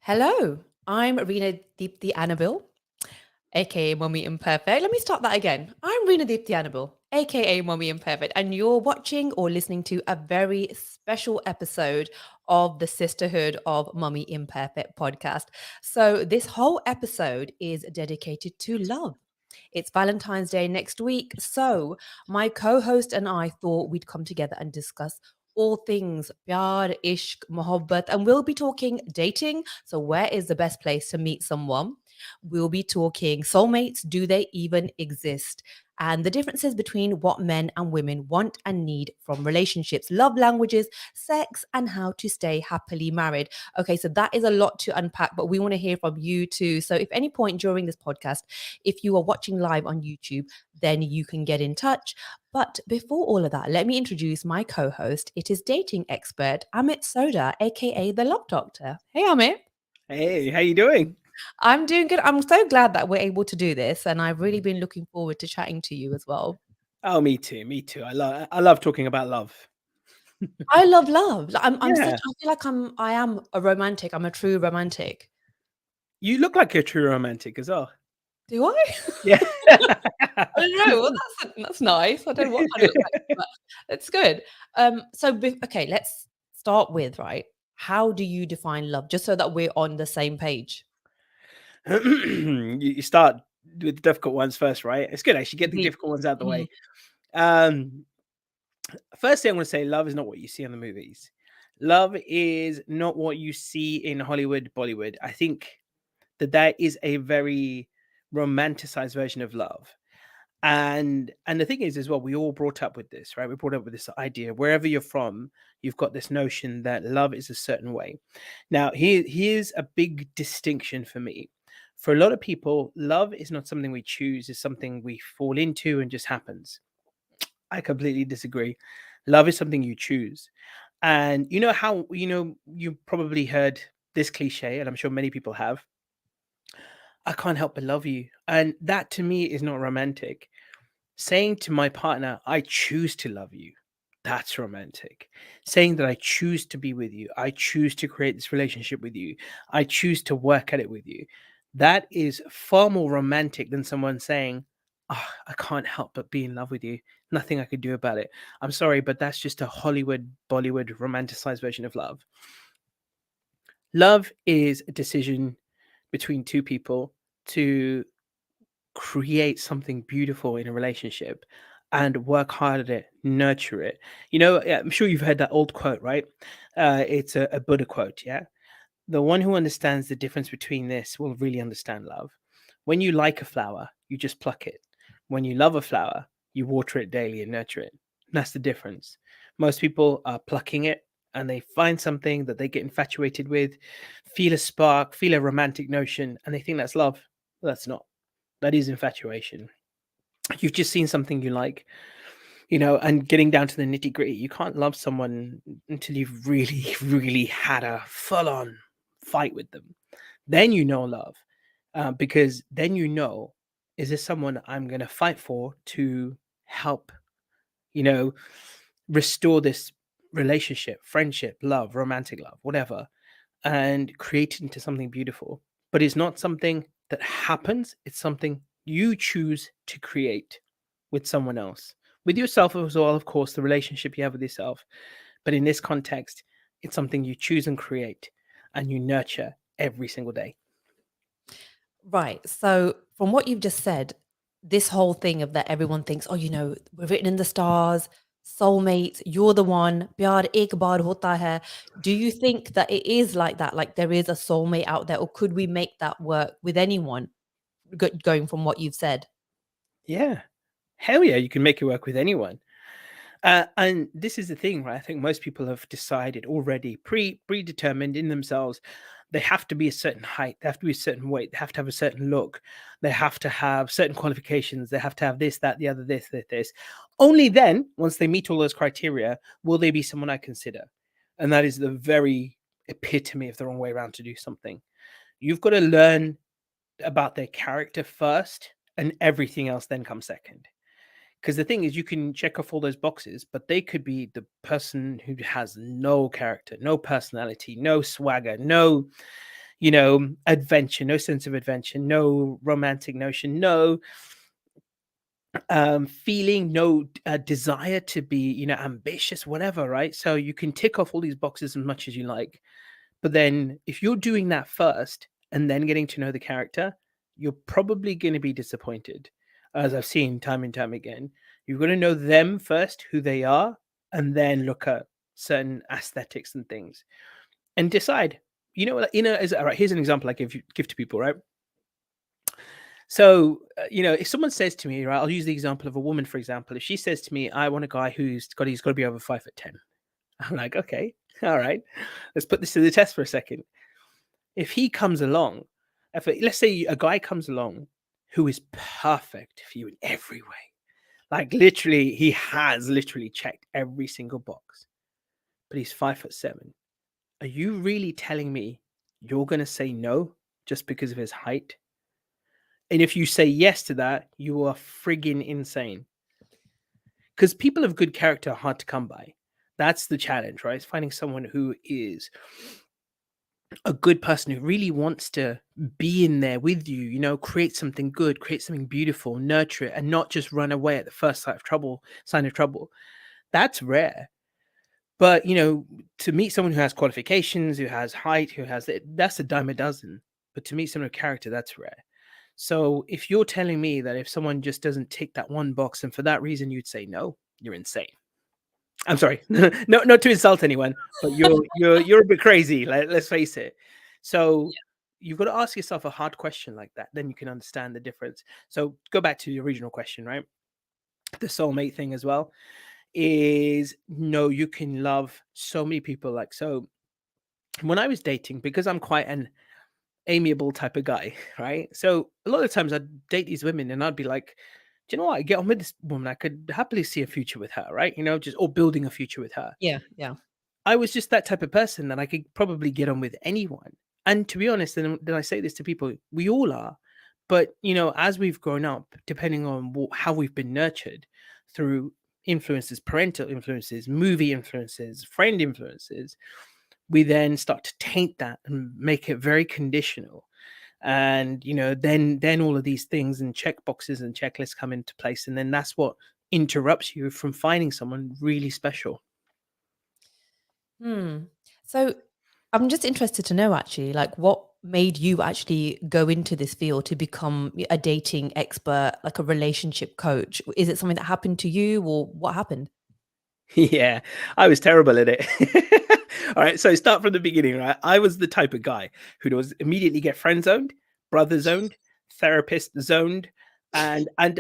Hello, I'm Rena Dipti Annobil, aka Mummy Imperfect. Let me start that again. I'm Rena Dipti Annobil, aka Mummy Imperfect, and you're watching or listening to a very special episode of the Sisterhood of Mummy Imperfect podcast. So, this whole episode is dedicated to love. It's Valentine's Day next week. So, my co host and I thought we'd come together and discuss all things pyar, ishq, mohabbat, and we'll be talking dating. So, where is the best place to meet someone? We'll be talking soulmates. Do they even exist? And the differences between what men and women want and need from relationships, love languages, sex, and how to stay happily married. Okay, so that is a lot to unpack, but we want to hear from you too. So, if any point during this podcast, if you are watching live on YouTube, then you can get in touch. But before all of that, let me introduce my co host. It is dating expert Amit Sodha, aka the Love Doctor. Hey, Amit. Hey, how you doing? I'm doing good. I'm so glad that we're able to do this, and I've really been looking forward to chatting to you as well. Oh, me too. Me too. I love talking about love. I love love. I'm such. Yeah, I feel like I am a romantic. I'm a true romantic. you look like a true romantic as well. Do I? Yeah. I don't know. Well, that's nice. I don't know what I look like, but it's good. Okay, let's start with right. How do you define love? Just so that we're on the same page. You start with the difficult ones first, right? It's good actually get the Indeed. difficult ones out of the Mhm. way. Um, First thing I'm going to say, love is not what you see in the movies. Love is not what you see in Hollywood, Bollywood. I think that there is a very romanticized version of love. And the thing is as well, we all brought up with this, right? We brought up with this idea wherever you're from, you've got this notion that love is a certain way. Now here's a big distinction for me. For a lot of people, love is not something we choose, it's something we fall into and just happens. I completely disagree. Love is something you choose. And you know how, you probably heard this cliche, and I'm sure many people have, I can't help but love you. And that to me is not romantic. Saying to my partner, I choose to love you, that's romantic. Saying that I choose to be with you, I choose to create this relationship with you, I choose to work at it with you, that is far more romantic than someone saying, oh, I can't help but be in love with you. Nothing I could do about it. I'm sorry, but that's just a Hollywood, Bollywood romanticized version of love. Love is a decision between two people to create something beautiful in a relationship and work hard at it, nurture it. I'm sure you've heard that old quote, right? It's a Buddha quote, yeah? The one who understands the difference between this will really understand love. When you like a flower, you just pluck it. When you love a flower, you water it daily and nurture it. That's the difference. Most people are plucking it and they find something that they get infatuated with, feel a spark, feel a romantic notion, and they think that's love. That's not. That is infatuation. You've just seen something you like, and getting down to the nitty gritty, you can't love someone until you've really, really had a full on fight with them. Then you know love, because then is this someone I'm going to fight for to help, you know, restore this relationship, friendship, love, romantic love, whatever, and create it into something beautiful. But it's not something that happens, it's something you choose to create with someone else. With yourself as well, of course, the relationship you have with yourself. But in this context, it's something you choose and create and you nurture every single day. Right. So, from what you've just said, this whole thing of that everyone thinks, oh, we're written in the stars, soulmates, you're the one, pyar ek baar hota hai. Do you think that it is like that? Like there is a soulmate out there, or could we make that work with anyone going from what you've said? Yeah. Hell yeah, you can make it work with anyone. And this is the thing, right? I think most people have decided already, predetermined in themselves, they have to be a certain height, they have to be a certain weight, they have to have a certain look, they have to have certain qualifications, they have to have this, that, the other, this. Only then, once they meet all those criteria, will they be someone I consider. And that is the very epitome of the wrong way around to do something. You've got to learn about their character first, and everything else then comes second. Because the thing is, you can check off all those boxes, but they could be the person who has no character, no personality, no swagger, no, adventure, no sense of adventure, no romantic notion, no feeling, no desire to be, ambitious, whatever, right? So you can tick off all these boxes as much as you like. But then if you're doing that first and then getting to know the character, you're probably going to be disappointed. As I've seen time and time again, you've got to know them first, who they are, and then look at certain aesthetics and things and decide. All right, here's an example I give to people, right? So, if someone says to me, right, I'll use the example of a woman, for example. If she says to me, I want a guy he's got to be over 5'10", I'm like, okay, all right, let's put this to the test for a second. If he comes along, let's say a guy comes along who is perfect for you in every way, like literally, he has literally checked every single box, but he's 5'7". Are you really telling me you're going to say no just because of his height? And if you say yes to that, you are friggin' insane. Because people of good character are hard to come by. That's the challenge, right? It's finding someone who is a good person who really wants to be in there with you, create something good, create something beautiful, nurture it, and not just run away at the first sign of trouble. That's rare. But, to meet someone who has qualifications, who has height, that's a dime a dozen. But to meet someone of character, that's rare. So if you're telling me that if someone just doesn't tick that one box and for that reason you'd say no, you're insane. I'm sorry, no, not to insult anyone, but you're a bit crazy. Let's face it. So you've got to ask yourself a hard question like that, then you can understand the difference. So go back to the original question, right? The soulmate thing as well is no, you can love so many people. Like, so when I was dating, because I'm quite an amiable type of guy, right? So a lot of times I'd date these women and I'd be like, do you know what? I get on with this woman. I could happily see a future with her, right? Just or building a future with her. Yeah, yeah. I was just that type of person that I could probably get on with anyone. And to be honest, and then I say this to people, we all are. But, as we've grown up, depending on how we've been nurtured through influences, parental influences, movie influences, friend influences, we then start to taint that and make it very conditional. And then all of these things and check boxes and checklists come into place, and then that's what interrupts you from finding someone really special. Hmm. So I'm just interested to know actually, like what made you actually go into this field to become a dating expert, like a relationship coach? Is it something that happened to you or what happened? Yeah, I was terrible at it. All right, so start from the beginning, right? I was the type of guy who was immediately get friend zoned, brother zoned, therapist zoned, and I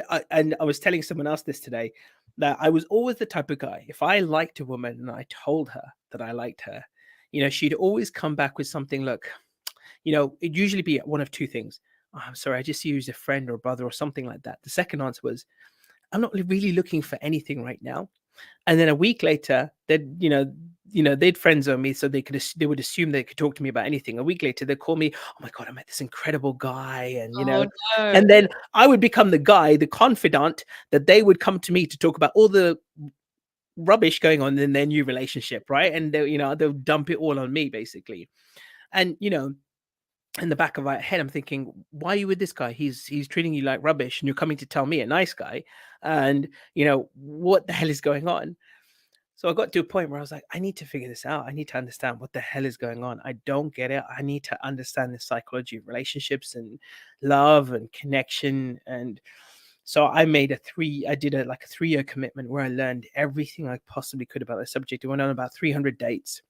was telling someone else this today that I was always the type of guy. If I liked a woman and I told her that I liked her, she'd always come back with something. Look, it'd usually be one of two things. Oh, I'm sorry, I just see you as a friend or a brother or something like that. The second answer was, I'm not really looking for anything right now. And then a week later, they'd friend zone me, so they would assume they could talk to me about anything. A week later, they'd call me, "Oh my god, I met this incredible guy," Oh and no. then I would become the guy, the confidant that they would come to me to talk about all the rubbish going on in their new relationship, right? And they'll dump it all on me basically. And in the back of my head, I'm thinking, why are you with this guy? He's treating you like rubbish, and you're coming to tell me, a nice guy, and what the hell is going on? So I got to a point where I was like, I need to figure this out. I need to understand what the hell is going on. I don't get it. I need to understand the psychology of relationships and love and connection. And so I did like a 3-year commitment where I learned everything I possibly could about the subject. I went on about 300 dates.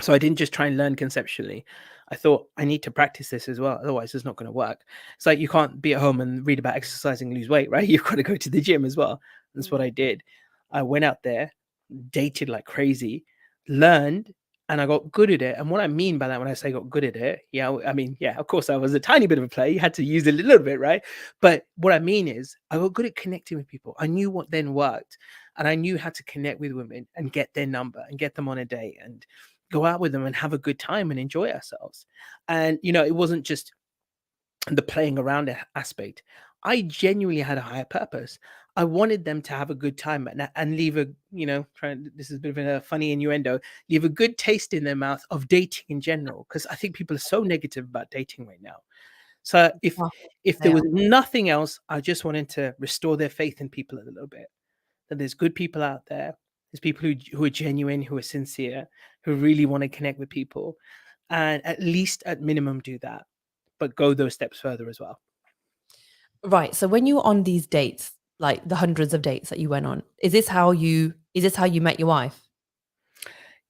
So I didn't just try and learn conceptually. I thought I need to practice this as well. Otherwise, it's not going to work. It's like you can't be at home and read about exercising, lose weight, right? You've got to go to the gym as well. That's what I did. I went out there, dated like crazy, learned, and I got good at it. And what I mean by that, when I say got good at it, I mean, yeah, of course, I was a tiny bit of a player. You had to use it a little bit, right? But what I mean is, I got good at connecting with people. I knew what then worked, and I knew how to connect with women and get their number and get them on a date and go out with them and have a good time and enjoy ourselves. And it wasn't just the playing around aspect. I genuinely had a higher purpose. I wanted them to have a good time and leave a, this is a bit of a funny innuendo, leave a good taste in their mouth of dating in general, because I think people are so negative about dating right now. So Oh, if they there are. was nothing else, I just wanted to restore their faith in people a little bit. That there's good people out there. There's people who are genuine, who are sincere, who really want to connect with people, and at least at minimum do that, but go those steps further as well. Right. So when you were on these dates, like the hundreds of dates that you went on, is this how you met your wife?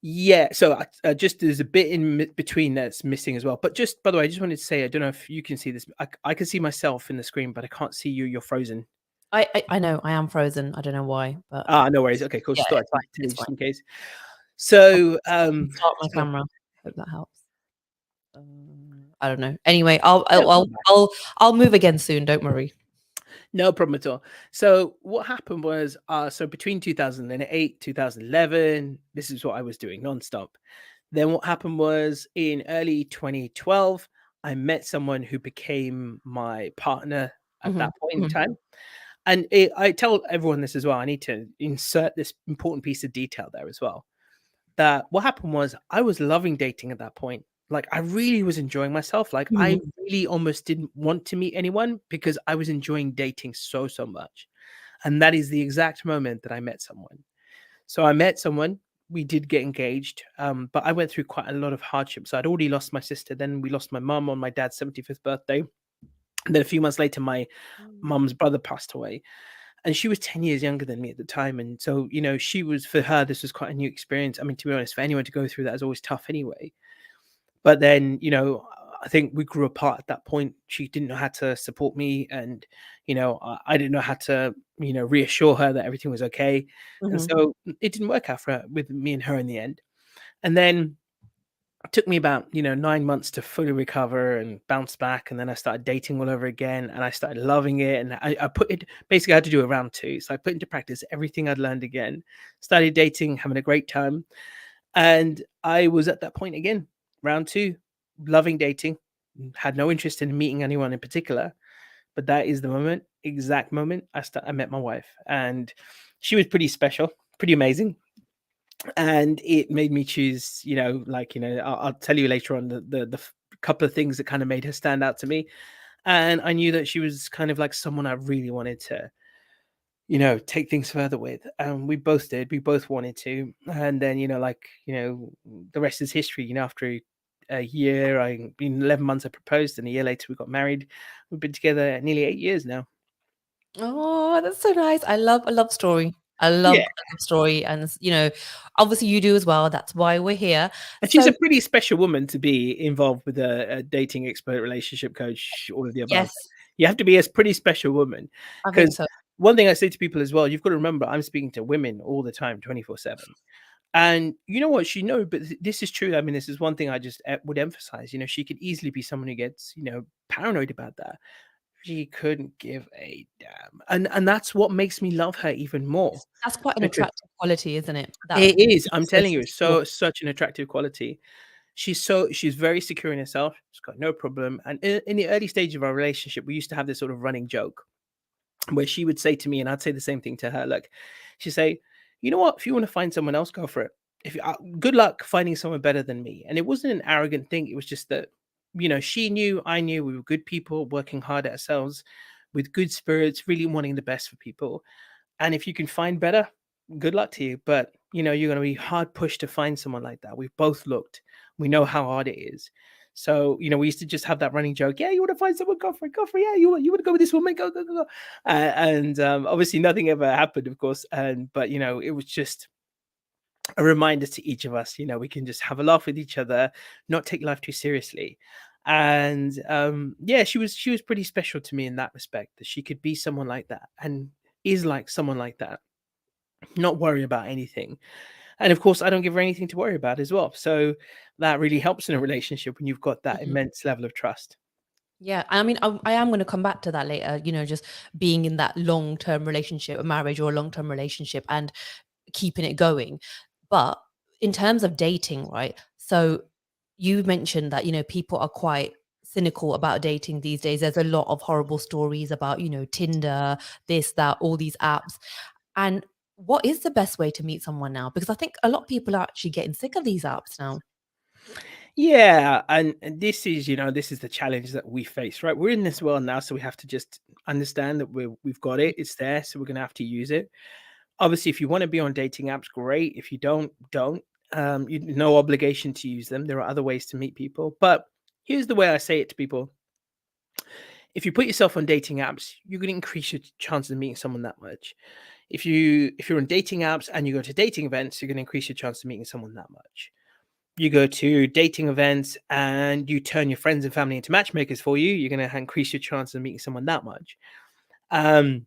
Yeah. So just there's a bit in between that's missing as well. But just by the way, I just wanted to say, I don't know if you can see this. I can see myself in the screen, but I can't see you. You're frozen. I know I am frozen. I don't know why, but Ah, no worries. Okay, cool. yeah, Just thought I'd it's fine. tell you It's just fine. in case. I'll So, start my so camera. Hope that helps. I don't know. Anyway, I'll it'll I'll I'll come back. I'll, I'll move again soon. Don't worry. No problem at all. So what happened was, so between 2008, 2011, this is what I was doing nonstop. Then what happened was in early 2012, I met someone who became my partner at Mhm, that point in mhm, time. And I tell everyone this as well. I need to insert this important piece of detail there as well. That what happened was I was loving dating at that point. Like I really was enjoying myself. Like I mhm. really almost didn't want to meet anyone because I was enjoying dating so much. And that is the exact moment that I met someone. So I met someone. We did get engaged, but I went through quite a lot of hardships. I'd already lost my sister. Then we lost my mum on my dad's 75th birthday. And then a few months later, my Mm. mum's brother passed away, and she was 10 years younger than me at the time. And so, she was, for her, this was quite a new experience. I mean, to be honest, for anyone to go through that is always tough anyway. But then, I think we grew apart at that point. She didn't know how to support me, and I didn't know how to reassure her that everything was okay. And Mhm. so it didn't work out for her, with me and her in the end. And then it took me about 9 months to fully recover and bounce back, and then I started dating all over again, and I started loving it. And I put it, basically I had to do a round two, so I put into practice everything I'd learned again, started dating, having a great time. And I was at that point again, round two, loving dating, had no interest in meeting anyone in particular. But that is the exact moment I met my wife. And she was pretty special, pretty amazing. And it made me choose, I'll tell you later on the couple of things that kind of made her stand out to me. And I knew that she was kind of like someone I really wanted to, take things further with. And we both did. We both wanted to. And then, the rest is history. After a year, in 11 months, I proposed, and a year later, we got married. We've been together nearly 8 years now. Oh, that's so nice. I love a love story. I love Yeah. a love story, and obviously you do as well. That's why we're here. And she's So a pretty special woman to be involved with a dating expert, relationship coach, all of the above. yes, You have to be a pretty special woman. I think Because so. one thing I say to people as well, you've got to remember, I'm speaking to women all the time, 24/7. And you know what? But this is true. I mean, this is one thing I just would emphasize. She could easily be someone who gets, paranoid about that. She couldn't give a damn. And that's what makes me love her even more. That's quite an Because attractive quality, isn't it? That it is, I'm you're so telling you, secure. such an attractive quality. She's very secure in herself. She's got no problem. And in the early stage of our relationship, we used to have this sort of running joke where she would say to me, and I'd say the same thing to her. Look, she'd say, "You know what? If you want to find someone else, go for it. If good luck finding someone better than me." And it wasn't an arrogant thing. It was just that, she knew, I knew, we were good people, working hard at ourselves, with good spirits, really wanting the best for people. And if you can find better, good luck to you. But you're going to be hard pushed to find someone like that. We've both looked. We know how hard it is. So we used to just have that running joke. Yeah, you want to find someone, go for it, go for it. Yeah, you want to go with this woman, go go go go. And obviously nothing ever happened, of course. But it was just a reminder to each of us. We can just have a laugh with each other, not take life too seriously. And yeah, she was pretty special to me in that respect, that she could be someone like that, and is like someone like that, not worry about anything. And of course, I don't give her anything to worry about as well. So that really helps in a relationship when you've got that Mhm. immense level of trust. Yeah, I mean, I am going to come back to that later. Just being in that long-term relationship, a marriage or a long-term relationship, and keeping it going. But in terms of dating, right? So you mentioned that people are quite cynical about dating these days. There's a lot of horrible stories about, Tinder, this, that, all these apps. And what is the best way to meet someone now? Because I think a lot of people are actually getting sick of these apps now. Yeah, and this is, this is the challenge that we face, right? We're in this world now, so we have to just understand that we've got it. It's there, so we're gonna have to use it. Obviously, if you want to be on dating apps, great. If you don't. No obligation to use them. There are other ways to meet people. But here's the way I say it to people: if you put yourself on dating apps, you're going to increase your chances of meeting someone that much. If you're on dating apps and you go to dating events, you're going to increase your chance of meeting someone that much. You go to dating events and you turn your friends and family into matchmakers for you, you're going to increase your chance of meeting someone that much. Um,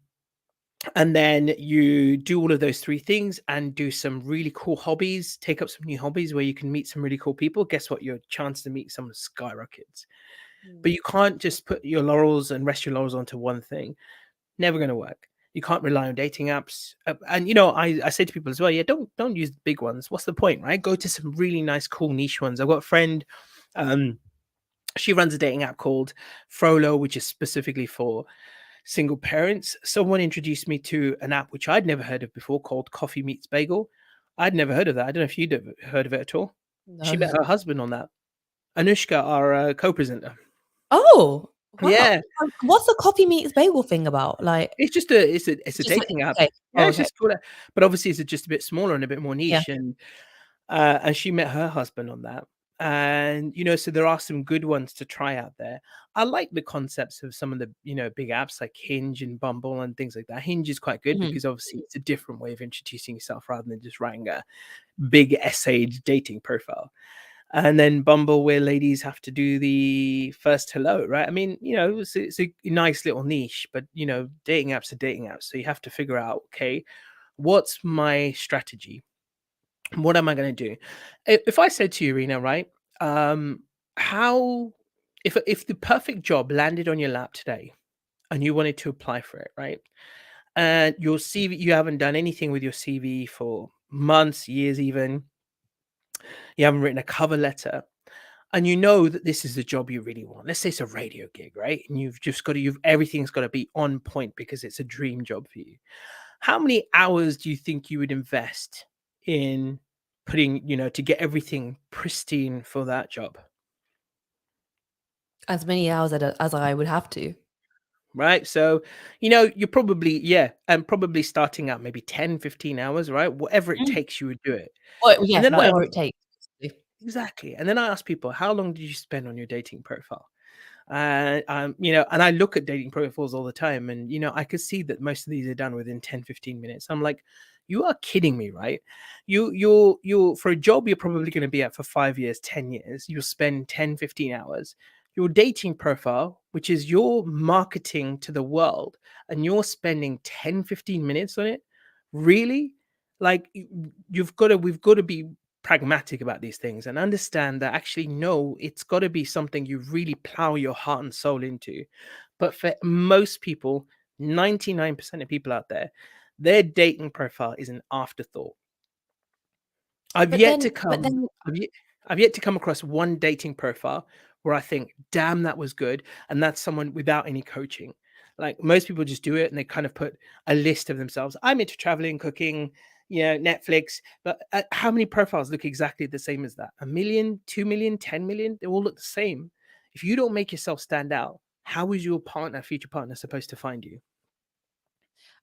and then you do all of those three things and do some really cool hobbies, take up some new hobbies where you can meet some really cool people. Guess what? Your chance to meet someone skyrockets. But you can't just put your laurels and rest your laurels onto one thing. Never going to work. You can't rely on dating apps. And I say to people as well, yeah, don't use the big ones. What's the point, right? Go to some really nice, cool niche ones. I've got a friend. Um, she runs a dating app called Frollo, which is specifically for single parents. Someone introduced me to an app which I'd never heard of before called Coffee Meets Bagel. I'd never heard of that. I don't know if you'd ever heard of it at all. She met No. her husband on that. Anushka, our co-presenter. Oh, wow. Yeah, What's the Coffee Meets Bagel thing about? Like, it's just it's a just like, dating app. okay. Yeah, Oh, it's okay. just cool. But obviously it's just a bit smaller and a bit more Yeah. niche. And she met her husband on that. And so there are some good ones to try out there. I like the concepts of some of the big apps like Hinge and Bumble and things like that. Hinge is quite good Mhm. because obviously it's a different way of introducing yourself rather than just writing a big essayed dating profile. And then Bumble, where ladies have to do the first hello, right? I mean, it's a nice little niche, but dating apps are dating apps, so you have to figure out, okay, what's my strategy? What am I going to do? If I said to you, Rena, right, um, how, if the perfect job landed on your lap today and you wanted to apply for it, right, and your CV, you haven't done anything with your CV for months, years, even, you haven't written a cover letter, and you know that this is the job you really want. Let's say it's a radio gig, right? And you've everything's got to be on point because it's a dream job for you. How many hours do you think you would invest in putting, to get everything pristine for that job? As many hours as I would have to. Right. So, you're probably, and probably starting out maybe 10, 15 hours, right? Whatever it Mm. takes, you would do it. Or And yeah, then I whatever ask, it takes. exactly. And then I ask people, how long did you spend on your dating profile? And I look at dating profiles all the time, and I could see that most of these are done within 10, 15 minutes. I'm like, you are kidding me, right? You're for a job you're probably going to be at for 5 years, 10 years, you'll spend 10, 15 hours. Your dating profile, which is your marketing to the world, and you're spending 10, 15 minutes on it, really? Like, we've got to be pragmatic about these things and understand that actually no, it's got to be something you really plow your heart and soul into. But for most people, 99% of people out there, their dating profile is an afterthought. I've But yet to then, but come then, I've yet to come across one dating profile where I think, damn, that was good. And that's someone without any coaching. Like, most people just do it and they kind of put a list of themselves. I'm into traveling, cooking, Netflix. But how many profiles look exactly the same as that? 1 million, 2 million, 10 million? They all look the same. If you don't make yourself stand out, how is your future partner, supposed to find you?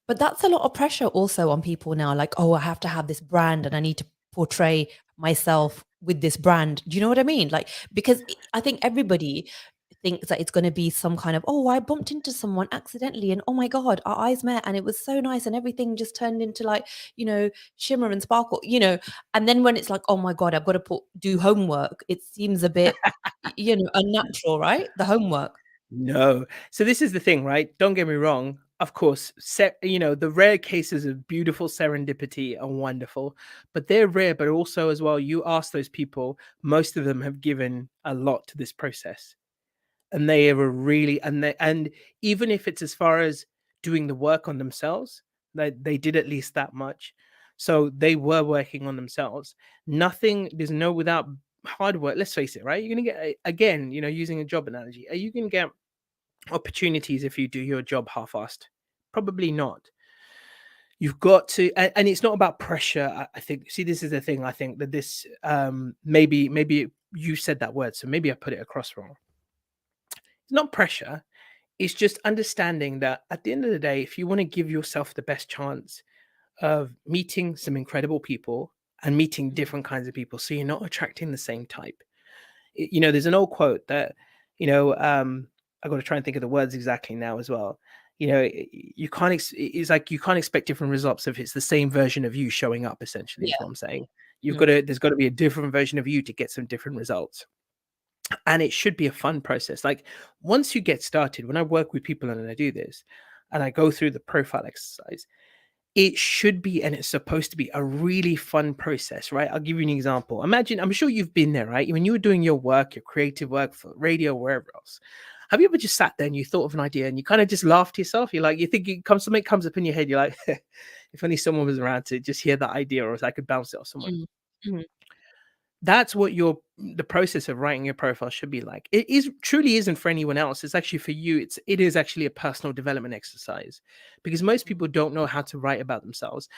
but that's a lot of pressure also on people now. Like, oh, I have to have this brand and I need to portray myself with this brand. Do you know what I mean? Like, because I think everybody thinks that it's going to be some kind of, oh, I bumped into someone accidentally and oh my God, our eyes met and it was so nice and everything just turned into like, shimmer and sparkle, and then when it's like, oh my God, I've got to do homework, it seems a bit, unnatural, right? The homework. No. So this is the thing, right? Don't get me wrong. Of course, the rare cases of beautiful serendipity are wonderful, but they're rare. But also, as well, you ask those people, most of them have given a lot to this process, and they are really, and even if it's as far as doing the work on themselves, they did at least that much. So they were working on themselves. Nothing. There's no without. hard work, let's face it, right? You're going to get, again, using a job analogy, are you going to get opportunities if you do your job half-assed? Probably not. You've got to, and it's not about pressure. I think, see, this is the thing. I think that this, maybe you said that word, so maybe I put it across wrong. It's not pressure. It's just understanding that at the end of the day, if you want to give yourself the best chance of meeting some incredible people and meeting different kinds of people, so you're not attracting the same type. There's an old quote that, I got to try and think of the words exactly now as well. You can't. It's like you can't expect different results if it's the same version of you showing up. Essentially, is Yeah. what I'm saying. You've got Mm. to. There's got to be a different version of you to get some different results, and it should be a fun process. Like, once you get started, when I work with people and I do this, and I go through the profile exercise, it should be, and it's supposed to be, a really fun process, right? I'll give you an example. Imagine, I'm sure you've been there, right? When you were doing your work, your creative work for radio, wherever else. Have you ever just sat there and you thought of an idea and you kind of just laughed to yourself? You're like, you think something comes up in your head. You're like, if only someone was around to just hear that idea, or if I could bounce it off someone. Mm. Mhm. That's what the process of writing your profile should be like. It is truly isn't for anyone else. It's actually for you. It is actually a personal development exercise, because most Mm. people don't know how to write about themselves.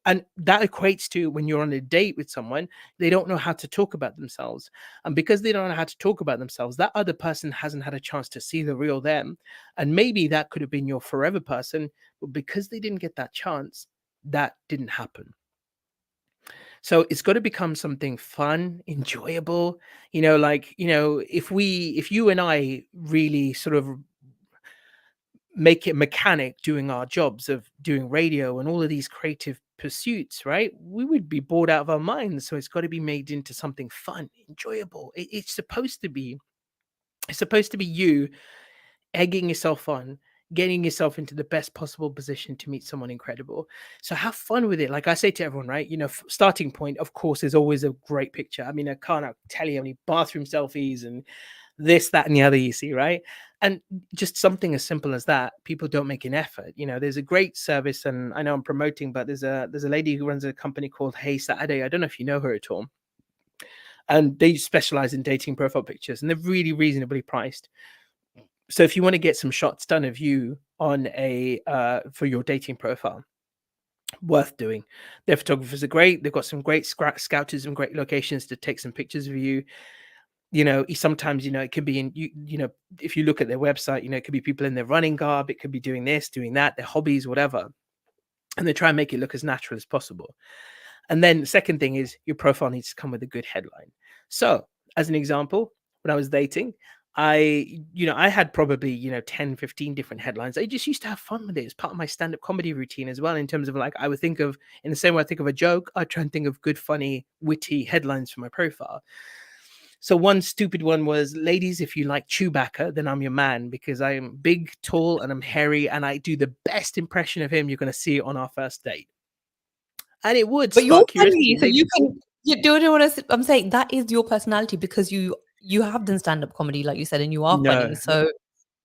And that equates to when you're on a date with someone, they don't know how to talk about themselves. And because they don't know how to talk about themselves, that other person hasn't had a chance to see the real them. And maybe that could have been your forever person, but because they didn't get that chance, that didn't happen. So it's got to become something fun, enjoyable. If you and I really sort of make it mechanic doing our jobs of doing radio and all of these creative pursuits, right? We would be bored out of our minds. So it's got to be made into something fun, enjoyable. It's supposed to be you egging yourself on, getting yourself into the best possible position to meet someone incredible. So have fun with it. Like I say to everyone, right? Starting point, of course, is always a great picture. I mean, I can't tell you how many bathroom selfies and this, that, and the other you see, right? And just something as simple as that, people don't make an effort. There's a great service, and I know I'm promoting, but there's a lady who runs a company called Hey Saturday. I don't know if you know her at all. And they specialize in dating profile pictures, and they're really reasonably priced. So if you want to get some shots done of you on a for your dating profile, worth doing. Their photographers are great. They've got some great scouters and great locations to take some pictures of you. Sometimes it could be in if you look at their website, it could be people in their running garb. It could be doing this, doing that, their hobbies, whatever, and they try and make it look as natural as possible. And then the second thing is your profile needs to come with a good headline. So, as an example, when I was dating, I had probably, 10, 15 different headlines. I just used to have fun with it. It's part of my stand-up comedy routine as well, in terms of, like, I would think of, in the same way I think of a joke, I try and think of good, funny, witty headlines for my profile. So one stupid one was, ladies, if you like Chewbacca, then I'm your man, because I am big, tall, and I'm hairy, and I do the best impression of him you're going to see on our first date. And it would But you're spark curiosity. funny, so you Ladies, can you do you know what I'm saying? That is your personality, because you have done stand-up comedy, like you said, and you are no, funny. So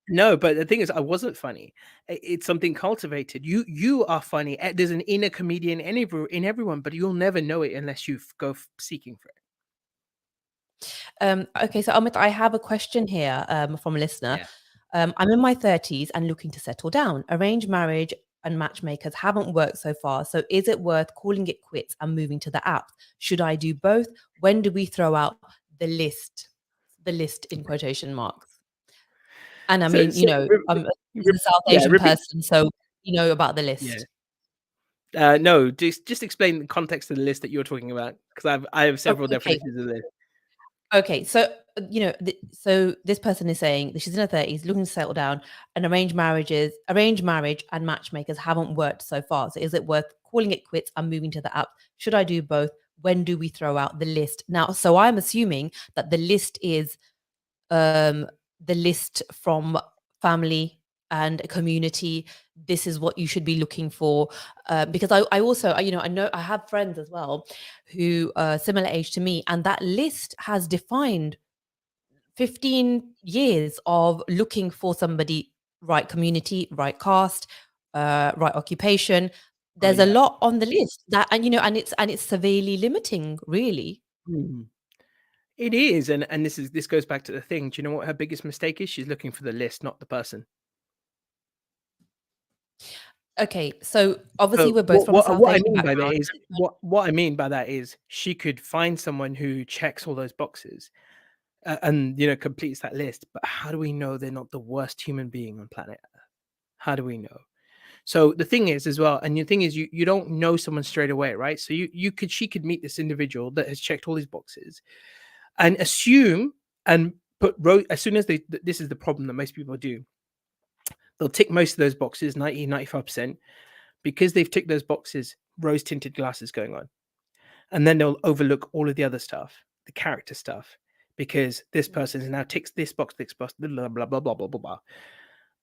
no, but the thing is, I wasn't funny. It's something cultivated. You are funny. There's an inner comedian in everyone, but you'll never know it unless you go seeking for it. Okay, so Amit, I have a question here from a listener. Yeah. I'm in my 30s and looking to settle down. Arranged marriage and matchmakers haven't worked so far. So is it worth calling it quits and moving to the apps? Should I do both? When do we throw out the list? The list in quotation marks. And I So, mean, so I'm a South yeah, Asian repeat. person, so you know about the Yeah. list. No, just explain the context of the list that you're talking about, because I have several Okay, definitions of this. okay, so so this person is saying that she's in her 30s, looking to settle down, and arranged marriage and matchmakers haven't worked so far. So is it worth calling it quits and moving to the app? Should I do both? When do we throw out the list? Now, so I'm assuming that the list is um the list from family and a community. This is what you should be looking for, because I also I know I have friends as well who are similar age to me, and that list has defined 15 years of looking for somebody, right community, right caste, right occupation. Oh There's a yeah. lot on the list that, and and it's severely limiting, really. Mhm. It is, and this goes back to the thing. Do you know what her biggest mistake is? She's looking for the list, not the person. Okay, so obviously So we're both from a South what I Asian mean by that background. is what I mean by that is she could find someone who checks all those boxes, and completes that list. But how do we know they're not the worst human being on planet Earth? How do we know? So the thing is as well, and the thing is, you don't know someone straight away, right? So she could meet this individual that has checked all these boxes and assume and as soon as this is the problem that most people do. They'll tick most of those boxes, 95%, because they've ticked those boxes, rose tinted glasses going on. And then they'll overlook all of the other stuff, the character stuff, because this person is now ticks this box, blah blah blah blah blah blah blah.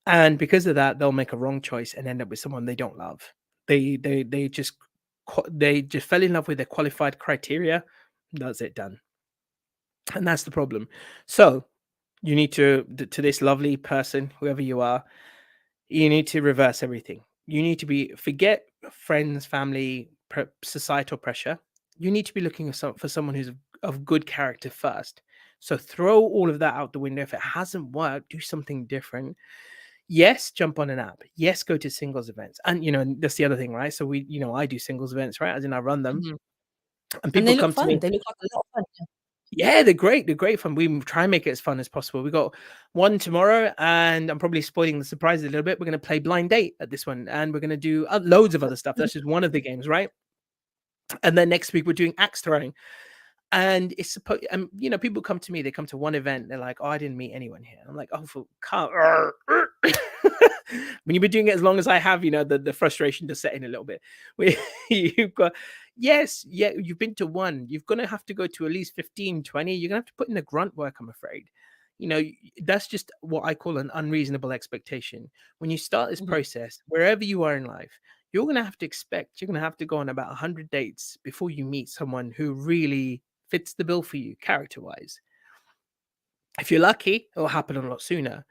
And because of that, they'll make a wrong choice and end up with someone they don't love. They just fell in love with their qualified criteria. That's it, done. And that's the problem. So you need to this lovely person, whoever you are, you need to reverse everything. You need to forget friends, family, societal pressure. You need to be looking for someone who's of good character first. So throw all of that out the window. If it hasn't worked, do something different. Yes, jump on an app. Yes, go to singles events. And that's the other thing, right? So I do singles events, right? As in I run them. Mhm. And And people they look come to fun. me. They look like a lot of fun. Yeah. Yeah, they're great. They're great fun. We try and make it as fun as possible. We got one tomorrow, and I'm probably spoiling the surprise a little bit. We're going to play blind date at this one, and we're going to do loads of other stuff. That's just one of the games, right? And then next week we're doing axe throwing, and it's supposed. And people come to me. They come to one event. They're like, "Oh, I didn't meet anyone here." I'm like, "Oh, for when you've been doing it as long as I have, the frustration does set in a little bit. You've got, yes, yeah, you've been to one. You're going to have to go to at least 15, 20. You're going to have to put in the grunt work, I'm afraid. That's just what I call an unreasonable expectation. When you start this Mhm. process, wherever you are in life, you're going to have to go on about 100 dates before you meet someone who really fits the bill for you character wise. If you're lucky, it'll happen a lot sooner.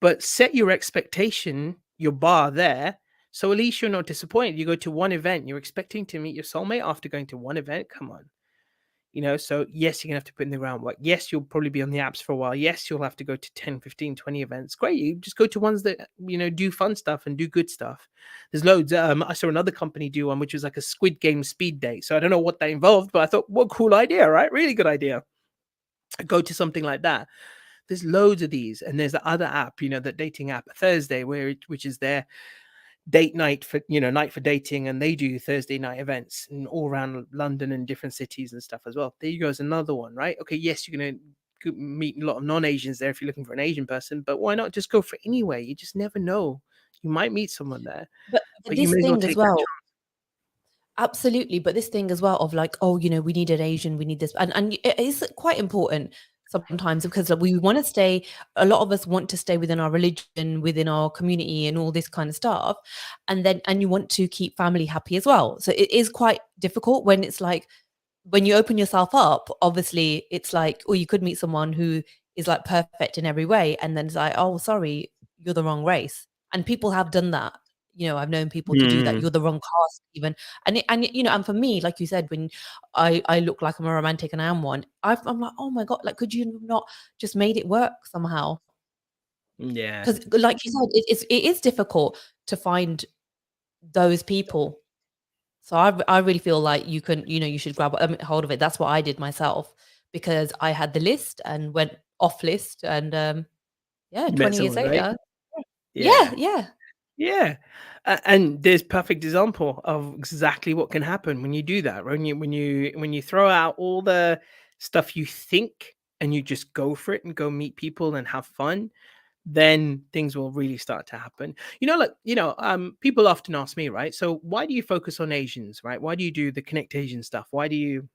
But set your expectation, your bar there, so at least you're not disappointed. You go to one event, you're expecting to meet your soulmate after going to one event. Come on. So yes, you're gonna have to put in the groundwork. Yes, you'll probably be on the apps for a while. Yes, you'll have to go to 10, 15, 20 events. Great. You just go to ones that, do fun stuff and do good stuff. There's loads. I saw another company do one, which was like a Squid Game speed date. So I don't know what that involved, but I thought, what cool idea, right? Really good idea. Go to something like that. There's loads of these, and there's the other app, that dating app, Thursday, which is their date night for night for dating, and they do Thursday night events and all around London and different cities and stuff as well. There you go, is another one, right? Okay, yes, you're gonna meet a lot of non-Asians there if you're looking for an Asian person, but why not just go for it anyway? You just never know. You might meet someone there, But but you this may as well thing as take that well, absolutely. But this thing as well of like, oh, we need an Asian, we need this, and it is quite important sometimes because like, we want to stay. A lot of us want to stay within our religion, within our community, and all this kind of stuff, and you want to keep family happy as well. So it is quite difficult when it's like when you open yourself up, obviously it's like, or you could meet someone who is like perfect in every way, and then it's like, oh, sorry, you're the wrong race. And people have done that. I've known people to do that. chance. You're the wrong caste, even. And for me, like you said, when I look like I'm a romantic and I am one, I'm like, oh my god, like, could you not just made it work somehow? Yeah, Because, like you said, it is difficult to find those people. So I really feel like you should grab hold of it. That's what I did myself because I had the list and went off list and yeah, you met 20 years someone, right? later. Yeah. Yeah, yeah. Yeah, and there's perfect example of exactly what can happen when you do that. When you throw out all the stuff you think and you just go for it and go meet people and have fun, then things will really start to happen. People often ask me, right? So why do you focus on Asians, right? Why do you do the Connect Asian stuff? Why do you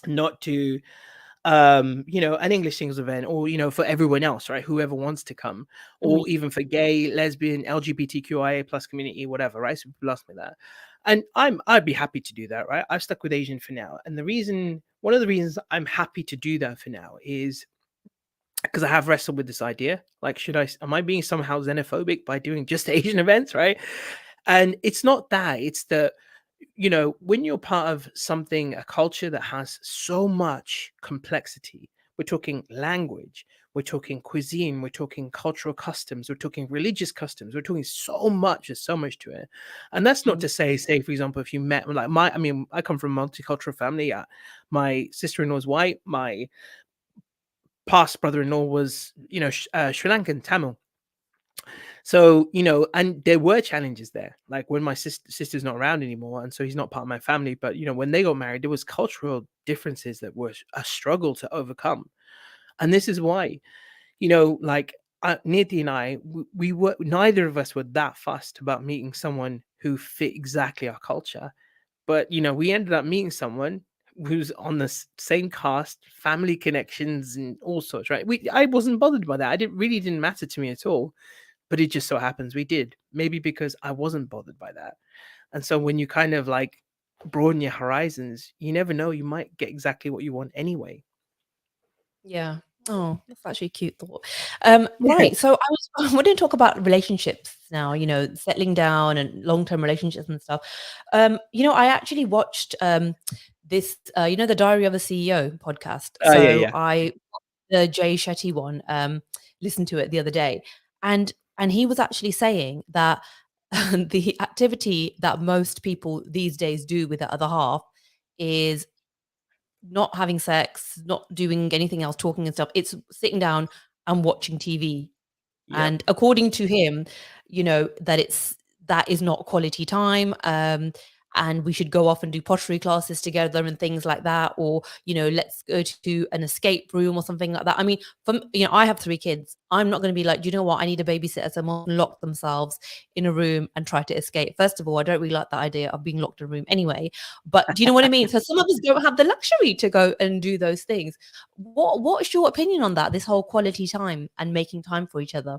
not do an English singles event, or for everyone else, right, whoever wants to come, Mhm. or even for gay, lesbian, LGBTQIA plus community, whatever, right? So people ask me that, and I'd be happy to do that, right? I've stuck with Asian for now, and one of the reasons I'm happy to do that for now is because I have wrestled with this idea, like, am I being somehow xenophobic by doing just Asian events, right? And it's not that, it's that, when you're part of something, a culture that has so much complexity, We're talking language, we're talking cuisine, we're talking cultural customs, we're talking religious customs, we're talking so much. There's so much to it. And that's not Mm. to say, for example, if you met like I mean, I come from a multicultural family. My sister-in-law is white. My past brother-in-law was, Sri Lankan Tamil. So, and there were challenges there. Like when my sister's not around anymore, and so he's not part of my family. But when they got married, there was cultural differences that were a struggle to overcome. And this is why, like Niti and I, we were neither of us were that fussed about meeting someone who fit exactly our culture. But we ended up meeting someone who's on the same caste, family connections, and all sorts. Right? I wasn't bothered by that. Didn't matter to me at all. But it just so happens we did. Maybe because I wasn't bothered by that. And so when you kind of like broaden your horizons, you never know, you might get exactly what you want anyway. Yeah. Oh, that's actually a cute thought. Yeah. Right. So I was I want to talk about relationships now, settling down and long-term relationships and stuff. I actually watched this the Diary of a CEO podcast. Oh, yeah, So yeah. I the Jay Shetty one, listened to it the other day. And he was actually saying that the activity that most people these days do with the other half is not having sex, not doing anything else, talking and stuff. It's sitting down and watching TV. Yep. And according to him, that is not quality time. And we should go off and do pottery classes together and things like that, or let's go to an escape room or something like that. I mean, I have 3 kids. I'm not going to be like, do you know what? I need a babysitter. Someone lock themselves in a room and try to escape. First of all, I don't really like that idea of being locked in a room anyway. But do you know what I mean? So some of us don't have the luxury to go and do those things. What's your opinion on that? This whole quality time and making time for each other.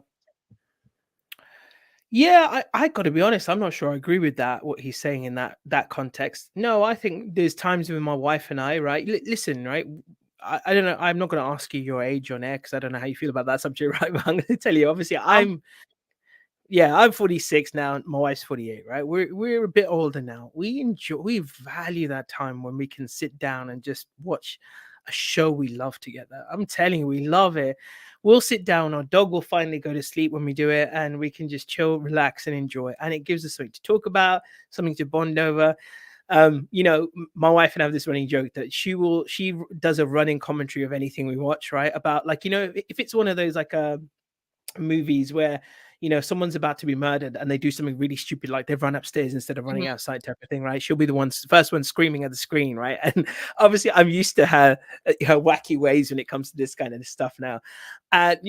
Yeah, I got to be honest. I'm not sure I agree with that. What he's saying in that context. No, I think there's times with my wife and I. Right, listen, right. I don't know. I'm not going to ask you your age on air because I don't know how you feel about that subject, right? But I'm going to tell you. Obviously, I'm 46 now. My wife's 48, right? We're a bit older now. We value that time when we can sit down and just watch a show we love together. I'm telling you, we love it. We'll sit down, our dog will finally go to sleep when we do it, and we can just chill, relax, and enjoy. And it gives us something to talk about, something to bond over. My wife and I have this running joke that she does a running commentary of anything we watch, right? About like, if it's one of those like movies where someone's about to be murdered and they do something really stupid like they run upstairs instead of running Mhm. outside type of thing, right? She'll be the first one screaming at the screen, right? And obviously I'm used to her wacky ways when it comes to this kind of stuff now. And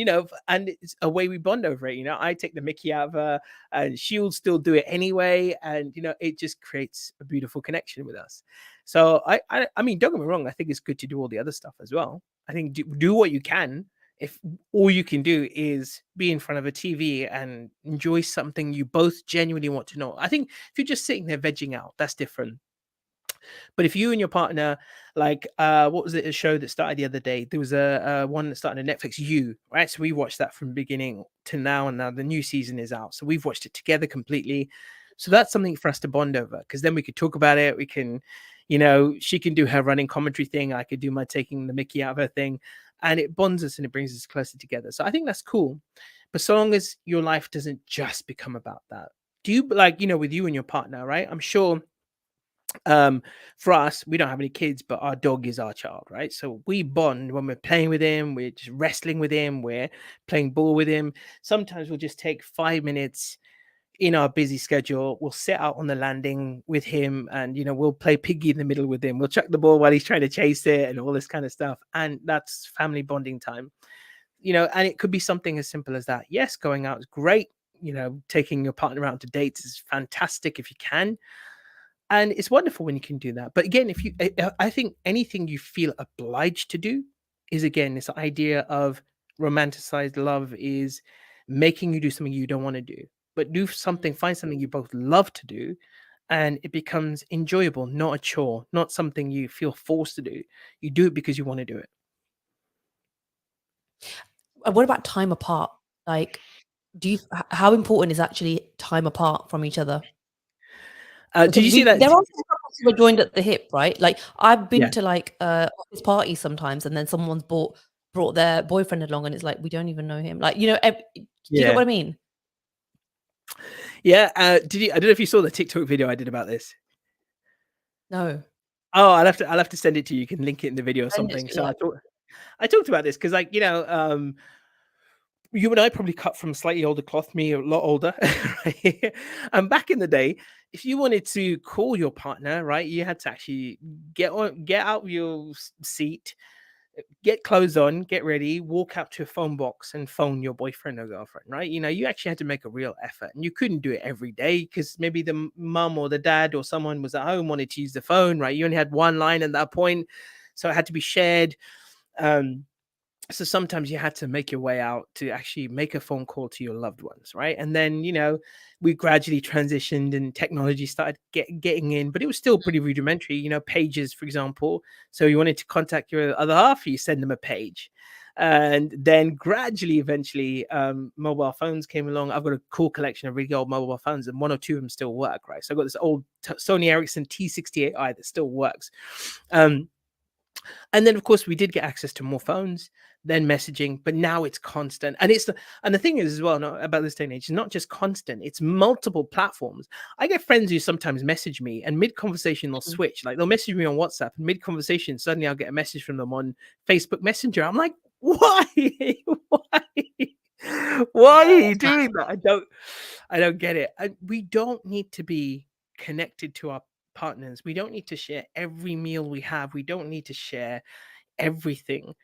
and it's a way we bond over it. I take the mickey out of her and she'll still do it anyway, and it just creates a beautiful connection with us. So I mean, don't get me wrong, I think it's good to do all the other stuff as well. I think do what you can. If all you can do is be in front of a TV and enjoy something you both genuinely want to know. I think if you're just sitting there vegging out, that's different. But if you and your partner, like, what was it? A show that started the other day. There was a one that started on Netflix. Right? So we watched that from beginning to now, and now the new season is out. So we've watched it together completely. So that's something for us to bond over because then we could talk about it. We can, she can do her running commentary thing. I could do my taking the Mickey out of her thing, and it bonds us and it brings us closer together. So I think that's cool. But so long as your life doesn't just become about that, do you like, with you and your partner, right? I'm sure um for us, we don't have any kids, but our dog is our child, right? So we bond when we're playing with him, we're just wrestling with him, we're playing ball with him. Sometimes we'll just take 5 minutes in our busy schedule. We'll sit out on the landing with him and we'll play piggy in the middle with him. We'll chuck the ball while he's trying to chase it and all this kind of stuff, and that's family bonding time. And it could be something as simple as that. Yes, going out is great. Taking your partner out to dates is fantastic if you can, and it's wonderful when you can do that. But again, if you I think anything you feel obliged to do is, again, this idea of romanticized love is making you do something you don't want to do, but do something, Mm. find something you both love to do, and it becomes enjoyable, not a chore, not something you feel forced to do. You do it because you want to do it. What about time apart? Like, how important is actually time apart from each other? Did Because you see that? there are some couples who are joined at the hip, right? Like, I've been Yeah. to, like, office parties sometimes, and then someone's bought brought their boyfriend along, and it's like we don't even know him. Like, do you get Yeah. what I mean? Yeah. Did you? I don't know if you saw the TikTok video I did about this. No. Oh, I'll have to send it to you. You can link it in the video or Send it something. to So yeah. I talked about this because, like, you and I probably cut from slightly older cloth, me a lot older, right? And back in the day, if you wanted to call your partner, right, you had to actually get out of your seat, get clothes on, get ready, walk out to a phone box and phone your boyfriend or girlfriend, right? You actually had to make a real effort, and you couldn't do it every day because maybe the mum or the dad or someone was at home wanted to use the phone, right? You only had one line at that point, so it had to be shared. Um, so sometimes you had to make your way out to actually make a phone call to your loved ones, right? And then, we gradually transitioned and technology started getting in, but it was still pretty rudimentary. Pages, for example. So you wanted to contact your other half, you send them a page. And then gradually, eventually, mobile phones came along. I've got a cool collection of really old mobile phones, and one or two of them still work, right? So I've got this old Sony Ericsson T68i that still works. And then, of course, we did get access to more phones, then messaging, but now it's constant. And the thing is as well, about this day and age, it's not just constant, it's multiple platforms. I get friends who sometimes message me, and mid-conversation they'll Mm. switch. Like, they'll message me on WhatsApp, and mid-conversation, suddenly I'll get a message from them on Facebook Messenger. I'm like, why? Why? Why are you doing that? I don't get it. And we don't need to be connected to our partners. We don't need to share every meal we have. We don't need to share everything.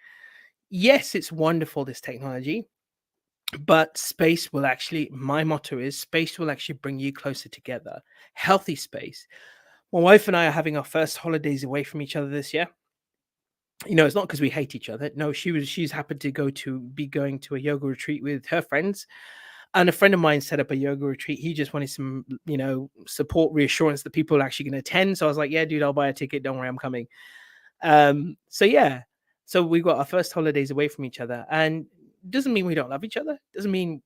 Yes, it's wonderful, this technology, but space will actually, my motto is, space will actually bring you closer together. Healthy space. My wife and I are having our first holidays away from each other this year. It's not because we hate each other. No, she's happened to be going to a yoga retreat with her friends. And a friend of mine set up a yoga retreat. He just wanted some, support, reassurance that people are actually going to attend. So I was like, yeah, dude, I'll buy a ticket. Don't worry, I'm coming. So yeah, so we got our first holidays away from each other, and doesn't mean we don't love each other. Doesn't mean,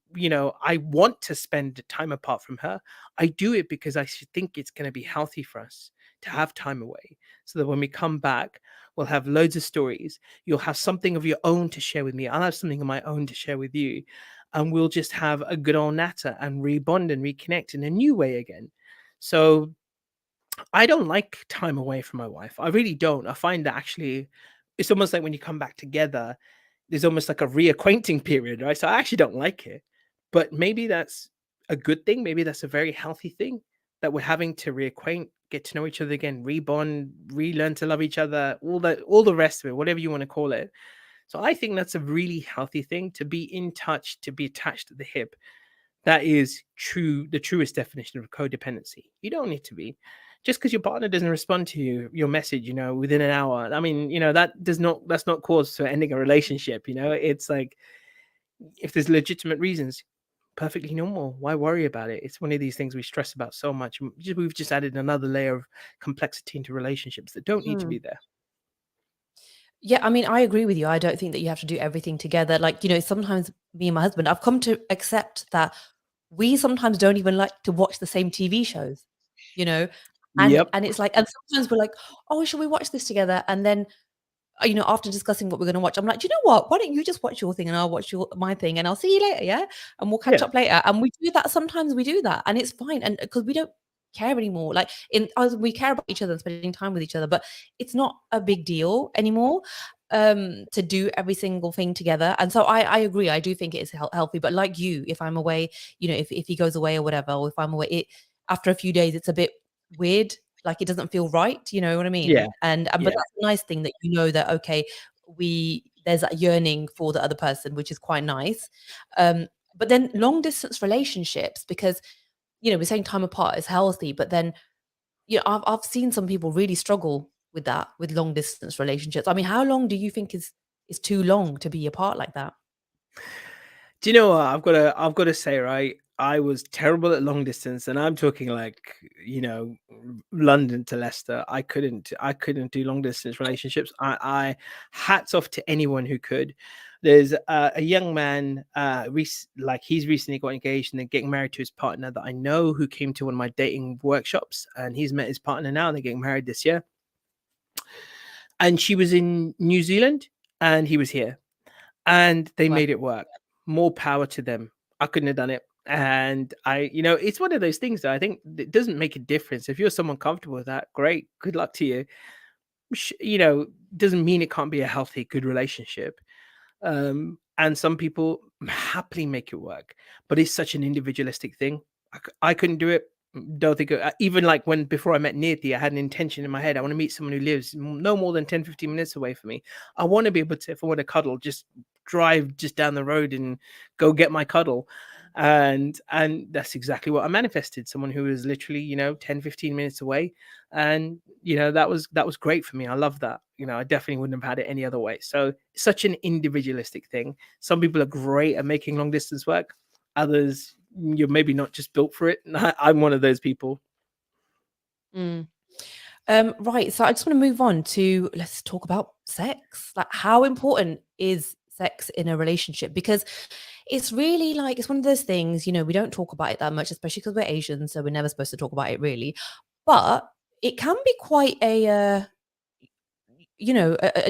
I want to spend time apart from her. I do it because think it's going to be healthy for us to have time away, so that when we come back, we'll have loads of stories. You'll have something of your own to share with me. I'll have something of my own to share with you, and we'll just have a good old natter and rebond and reconnect in a new way again. So I don't like time away from my wife. I really don't. I find that actually it's almost like when you come back together, there's almost like a reacquainting period, right? So I actually don't like it. But maybe that's a good thing. Maybe that's a very healthy thing, that we're having to reacquaint, get to know each other again, rebond, relearn to love each other, all the rest of it, whatever you want to call it. So I think that's a really healthy thing, to be in touch, to be attached at the hip. That is the truest definition of codependency. You don't need to be. Just because your partner doesn't respond to your message, within an hour. I mean, that's not cause for ending a relationship. It's like, if there's legitimate reasons, perfectly normal. Why worry about it? It's one of these things we stress about so much. We've just added another layer of complexity into relationships that don't need to Mhm. be there. Yeah, I mean, I agree with you. I don't think that you have to do everything together. Like, sometimes me and my husband, I've come to accept that we sometimes don't even like to watch the same TV shows, you know? And Yep. and it's like, and sometimes we're like, "Oh, should we watch this together?" And then, after discussing what we're gonna watch, I'm like, "Do you know what? Why don't you just watch your thing and I'll watch my thing, and I'll see you later, yeah? And we'll catch Yeah. up later." And we do that sometimes, we do that, and it's fine, and because we don't care anymore. Like, in us, we care about each other and spending time with each other, but it's not a big deal anymore, to do every single thing together. And so I agree. I do think it is healthy, but like you, if I'm away, if he goes away or whatever, or if I'm away, after a few days, it's a bit weird. Like, it doesn't feel right. You know what I Yeah. mean? And but Yeah. that's a nice thing, that that, okay, there's that yearning for the other person, which is quite nice. But then long distance relationships, because we're saying time apart is healthy, but then I've seen some people really struggle with that, with long distance relationships. I mean, how long do you think is too long to be apart like that? Do you know what? I've got to say, right? I was terrible at long distance, and I'm talking like, London to Leicester. I couldn't do long distance relationships. I hats off to anyone who could. There's a young man, like, he's recently got engaged and then getting married to his partner, that I know, who came to one of my dating workshops, and he's met his partner now, and they're getting married this year. And she was in New Zealand, and he was here. and they Well, made it work. More power to them. I couldn't have done it. And it's one of those things that I think it doesn't make a difference. If you're someone comfortable with that, great. Good luck to you. Doesn't mean it can't be a healthy, good relationship. And some people happily make it work, but it's such an individualistic thing. I couldn't do it. Don't think even like when before I met Nirti, I had an intention in my head. I want to meet someone who lives no more than 10-15 minutes away from me. I want to be able to, if I want to cuddle, just drive just down the road and go get my cuddle. And that's exactly what I manifested. Someone who was literally, 10-15 minutes away. And that was great for me. I love that. I definitely wouldn't have had it any other way. So it's such an individualistic thing. Some people are great at making long distance work. Others, you're maybe not just built for it. I'm one of those people. mm. Right. So I just want to move on to, let's talk about sex. Like, how important is sex in a relationship? Because it's really like, it's one of those things, we don't talk about it that much, especially because we're Asian. So we're never supposed to talk about it really. But it can be quite a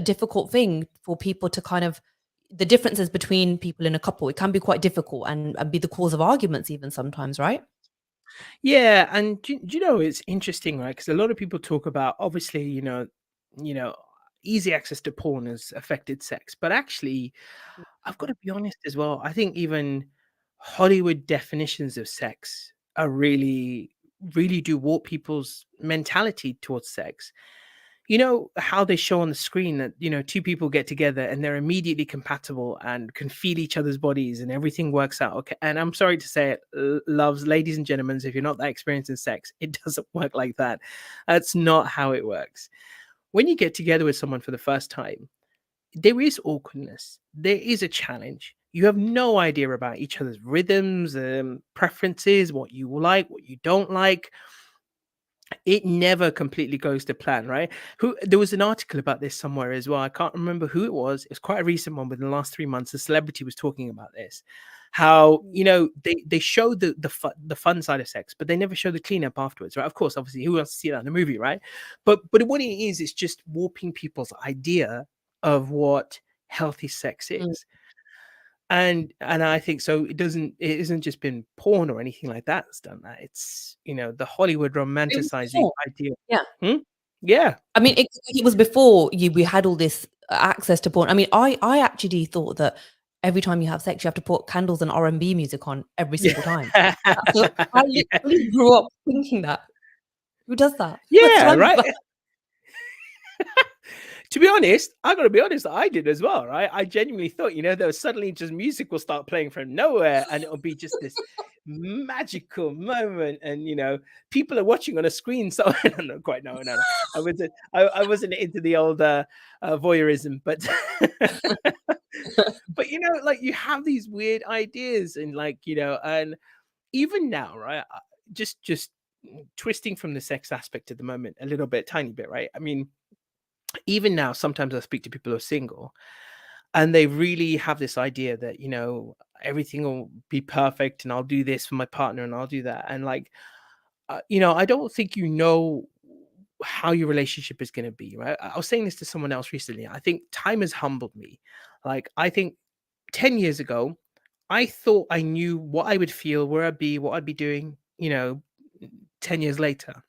difficult thing for people to kind of, the differences between people in a couple, it can be quite difficult and be the cause of arguments even sometimes, right? Yeah, and do you know it's interesting, right? Because a lot of people talk about obviously, you know, easy access to porn has affected sex, but actually, I've got to be honest as well. I think even Hollywood definitions of sex are really, really do warp people's mentality towards sex. You know how they show on the screen that two people get together and they're immediately compatible and can feel each other's bodies and everything works out okay. And I'm sorry to say it, loves, ladies and gentlemen, if you're not that experienced in sex, it doesn't work like that. That's not how it works. When you get together with someone for the first time, there is awkwardness, there is a challenge. You have no idea about each other's rhythms, preferences, what you like, what you don't like. It never completely goes to plan, right? Who There was an article about this somewhere as well. I can't remember who it was. It's quite a recent one within the last 3 months. A celebrity was talking about this. How they show the fun side of sex, but they never show the cleanup afterwards, right? Of course, obviously, who wants to see that in a movie, right? But what it is, it's just warping people's idea of what healthy sex Mm. is. And I think so it isn't just been porn or anything like that that's done that. It's the Hollywood It was romanticizing before. idea. Yeah. Hmm? Yeah. I mean, it was before we had all this access to porn. I mean, I actually thought that every time you have sex, you have to put candles and R&B music on every single time. I Yeah. literally grew up thinking that. Who does that? That's Yeah, what I'm right? To be honest, I gotta be honest, I did as well, right? I genuinely thought, there was suddenly just music will start playing from nowhere and it'll be just this magical moment. And people are watching on a screen. So I don't know quite no. I wasn't into the old voyeurism, but but like you have these weird ideas and like, and even now, right? Just twisting from the sex aspect at the moment a little bit, tiny bit, right? I mean, even now, sometimes I speak to people who are single and they really have this idea that, everything will be perfect and I'll do this for my partner and I'll do that. And like, I don't think how your relationship is going to be, right? I was saying this to someone else recently. I think time has humbled me. Like, I think 10 years ago, I thought I knew what I would feel, where I'd be, what I'd be doing, 10 years later.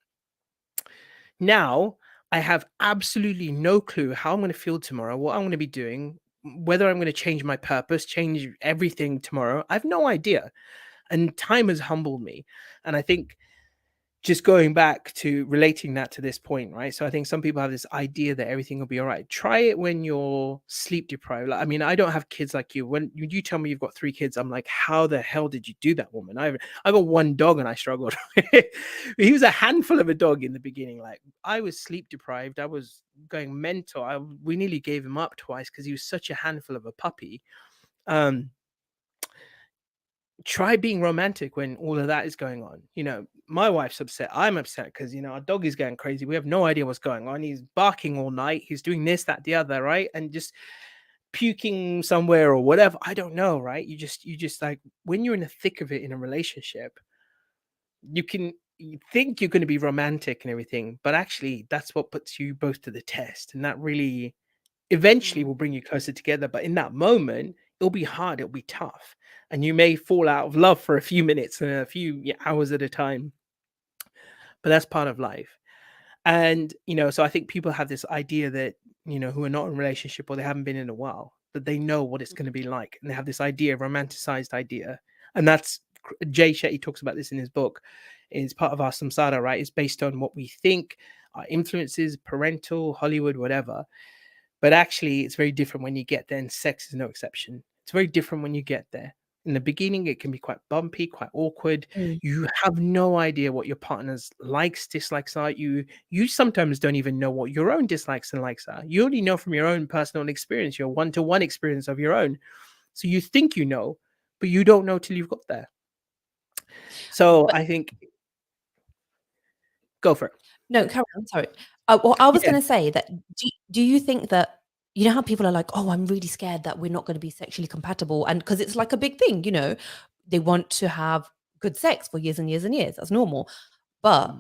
Now, I have absolutely no clue how I'm going to feel tomorrow, what I'm going to be doing, whether I'm going to change my purpose, change everything tomorrow. I have no idea. And time has humbled me. And I think just going back to relating that to this point, right? So I think some people have this idea that everything will be all right. Try it when you're sleep deprived. Like, I mean, I don't have kids like you. When you tell me you've got 3 kids, I'm like, how the hell did you do that, woman? I got one dog and I struggled. He was a handful of a dog in the beginning. Like, I was sleep deprived. I was going mental. We nearly gave him up twice because he was such a handful of a puppy. Um, Try being romantic when all of that is going on. My wife's upset. I'm upset because, our dog is going crazy. We have no idea what's going on. He's barking all night. He's doing this, that, the other, right? And just puking somewhere or whatever. I don't know, right? You just like when you're in the thick of it in a relationship, you think you're going to be romantic and everything, but actually that's what puts you both to the test. And that really eventually Mm. will bring you closer together. But in that moment, it'll be hard, it'll be tough. And you may fall out of love for a few minutes and a few hours at a time. But that's part of life. And, so I think people have this idea that, who are not in a relationship or they haven't been in a while, that they know what it's going to be like. And they have this idea, romanticized idea. And that's Jay Shetty talks about this in his book. Is part of our samsara, right? It's based on what we think, our influences, parental, Hollywood, whatever. But actually, it's very different when you get there, and sex is no exception. It's very different when you get there. In the beginning, it can be quite bumpy, quite awkward. Mm. You have no idea what your partner's likes, dislikes are. You sometimes don't even know what your own dislikes and likes are. You only know from your own personal experience, your one-to-one experience of your own. So you think you know, but you don't know till you've got there. So But I think go for it. no, carry on. Sorry. Well, I was Yeah. going to say that do you think that you know how people are like, oh, I'm really scared that we're not going to be sexually compatible, and because it's like a big thing, they want to have good sex for years and years and years. That's normal, but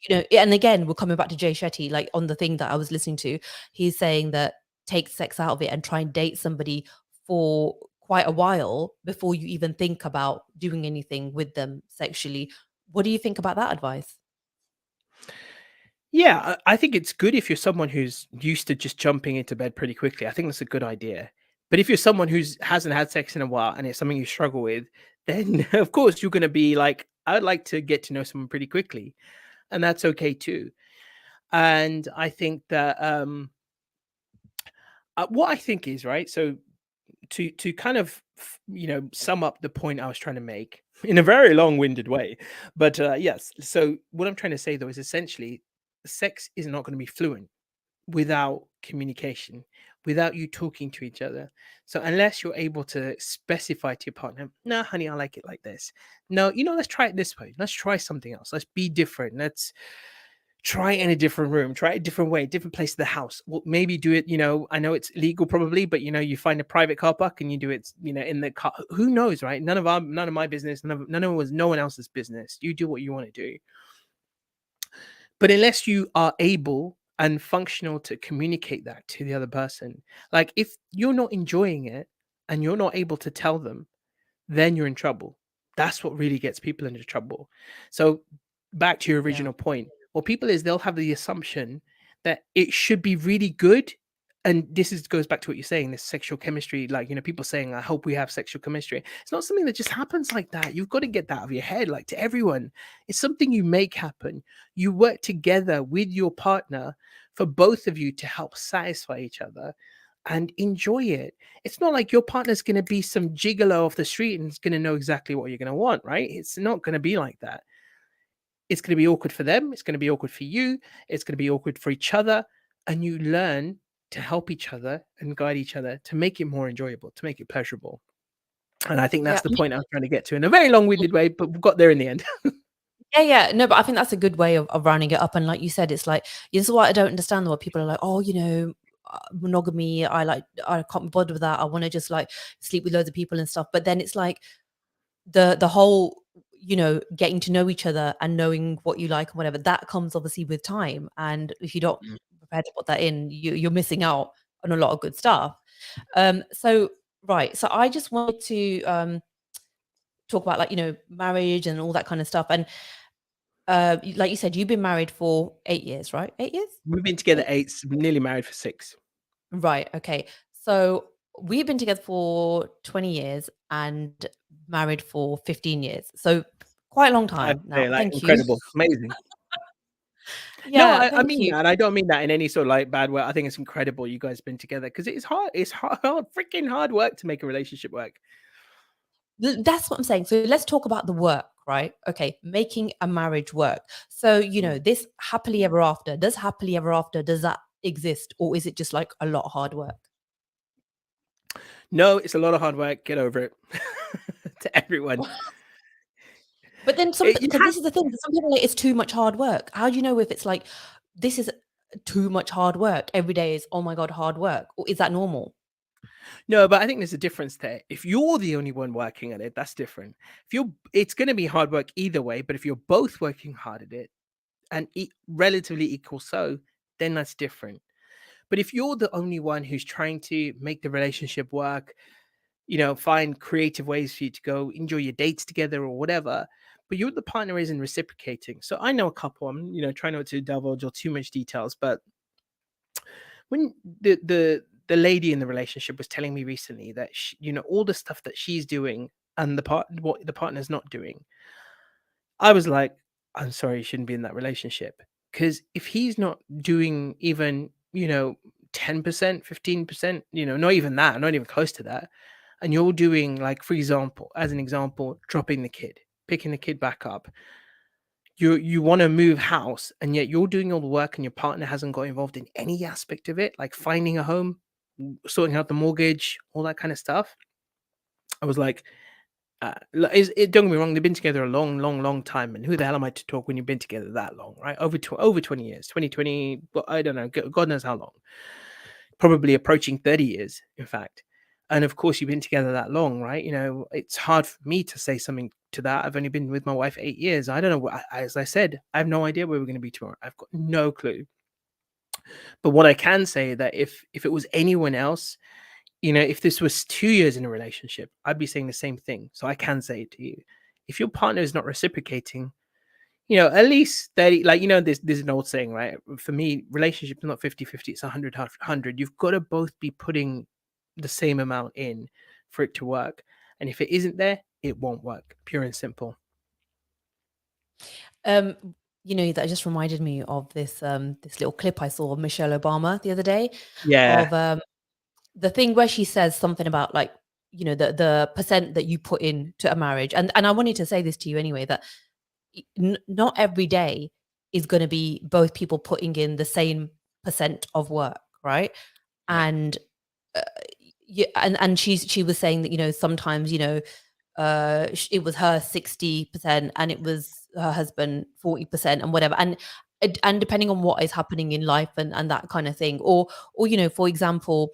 Mm. and again, we're coming back to Jay Shetty, like on the thing that I was listening to, he's saying that take sex out of it and try and date somebody for quite a while before you even think about doing anything with them sexually. What do you think about that advice? Yeah, I think it's good if you're someone who's used to just jumping into bed pretty quickly. I think that's a good idea. But if you're someone who's hasn't had sex in a while and it's something you struggle with, then of course you're going to be like, I'd like to get to know someone pretty quickly, and that's okay too. And I think that what I think is right. So to kind of sum up the point I was trying to make in a very long-winded way, but yes. So what I'm trying to say though is essentially, sex is not going to be fluent without communication, without you talking to each other. So unless you're able to specify to your partner, no, honey, I like it like this. No, let's try it this way. Let's try something else. Let's be different. Let's try it in a different room, try it a different way, different place of the house. Well, maybe do it, I know it's illegal probably, but you find a private car park and you do it, in the car. Who knows, right? None of my business, no one else's business. You do what you want to do. But unless you are able and functional to communicate that to the other person, like if you're not enjoying it and you're not able to tell them, then you're in trouble. That's what really gets people into trouble. So back to your Yeah. original point, what people is they'll have the assumption that it should be really good. And this is goes back to what you're saying, this sexual chemistry, like people saying, I hope we have sexual chemistry. It's not something that just happens like that. You've got to get that out of your head, like to everyone. It's something you make happen. You work together with your partner for both of you to help satisfy each other and enjoy it. It's not like your partner's going to be some gigolo off the street and is going to know exactly what you're going to want, right? It's not going to be like that. It's going to be awkward for them. It's going to be awkward for you. It's going to be awkward for each other. And you learn to help each other and guide each other to make it more enjoyable, to make it pleasurable. And I think Yeah. that's the point I was trying to get to in a very long winded way, but we got there in the end. Yeah, yeah. No, but I think that's a good way of rounding it up. And like you said, it's like, this is what I don't understand, why people are like, oh, monogamy, I can't be bothered with that. I want to just like sleep with loads of people and stuff. But then it's like the whole, getting to know each other and knowing what you like and whatever, that comes obviously with time. And if you don't Mm. prepare to put that in, you're missing out on a lot of good stuff. So right. So I just wanted to talk about like, marriage and all that kind of stuff. And like you said, you've been married for 8 years, right? 8 years? We've been together 8? 8, nearly married for 6. Right, okay. So, we've been together for 20 years and married for 15 years. So, quite a long I time now. say like Thank you. incredible, amazing. No, Yeah, I thank mean you. that, and I don't mean that in any sort of like bad way. I think it's incredible you guys been together because it's hard. It's hard, freaking hard work to make a relationship work. That's what I'm saying. So, let's talk about the work, right? Okay, making a marriage work. So, Mm. this happily ever after, does that exist, or is it just like a lot of hard work? No, it's a lot of hard work. Get over it. To everyone. But then some, You because have this is the thing, some people are like, it's too much hard work. How do you know if it's like, this is too much hard work? Every day is, oh my God, hard work. Or is that normal? no, but I think there's a difference there. If you're the only one working at it, that's different. If you're, it's going to be hard work either way. But if you're both working hard at it and relatively equal, so then that's different. But if you're the only one who's trying to make the relationship work, you know, find creative ways for you to go enjoy your dates together or whatever, but you're the partner isn't reciprocating. So I know a couple, I'm, you know, trying not to divulge or too much details, but when the lady in the relationship was telling me recently that she, you know, all the stuff that she's doing and what the partner's not doing, I was like, I'm sorry, you shouldn't be in that relationship. Because if he's not doing even, you know, 10%, 15%, you know, not even that, not even close to that, and you're doing, like, for example, as an example, dropping the kid, picking the kid back up, you want to move house, and yet you're doing all the work and your partner hasn't got involved in any aspect of it, like finding a home, sorting out the mortgage, all that kind of stuff. I was like, don't get me wrong, they've been together a long, long, long time, and who the hell am I to talk when you've been together that long, right? Over 20 years, 2020, well, I don't know, God knows how long. Probably approaching 30 years, in fact. And of course, you've been together that long, right? You know, it's hard for me to say something to that. I've only been with my wife 8 years. I don't know. As I said, I have no idea where we're going to be tomorrow. I've got no clue. But what I can say that if it was anyone else, you know, if this was 2 years in a relationship, I'd be saying the same thing. So I can say it to you. If your partner is not reciprocating, you know, at least 30, like, you know, there's an old saying, right? For me, relationships are not 50-50, it's 100-100. You've got to both be putting the same amount in for it to work. And if it isn't there, it won't work. Pure and simple. Um, you know, that just reminded me of this little clip I saw of Michelle Obama the other day Yeah. of the thing where she says something about like, you know, the percent that you put in to a marriage. And I wanted to say this to you anyway, that not every day is going to be both people putting in the same percent of work, right? Yeah. And uh, yeah, and she was saying that, you know, sometimes, you know, it was her 60% and it was her husband 40% and whatever. And depending on what is happening in life and that kind of thing, or you know, for example,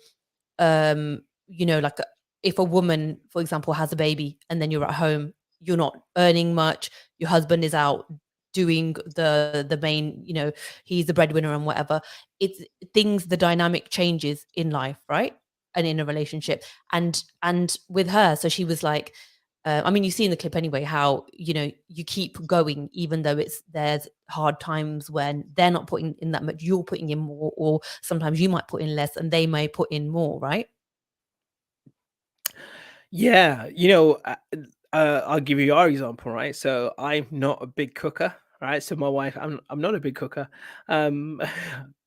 you know, like if a woman, for example, has a baby and then you're at home, you're not earning much, your husband is out doing the main, you know, he's the breadwinner and whatever. It's things, the dynamic changes in life, right? And in a relationship. And with her, so she was like, I mean, you see in the clip anyway how, you know, you keep going even though there's hard times when they're not putting in that much, you're putting in more, or sometimes you might put in less and they may put in more, right? Yeah, you know, I'll give you our example, right? So I'm not a big cooker, right? So my wife, I'm not a big cooker. Um,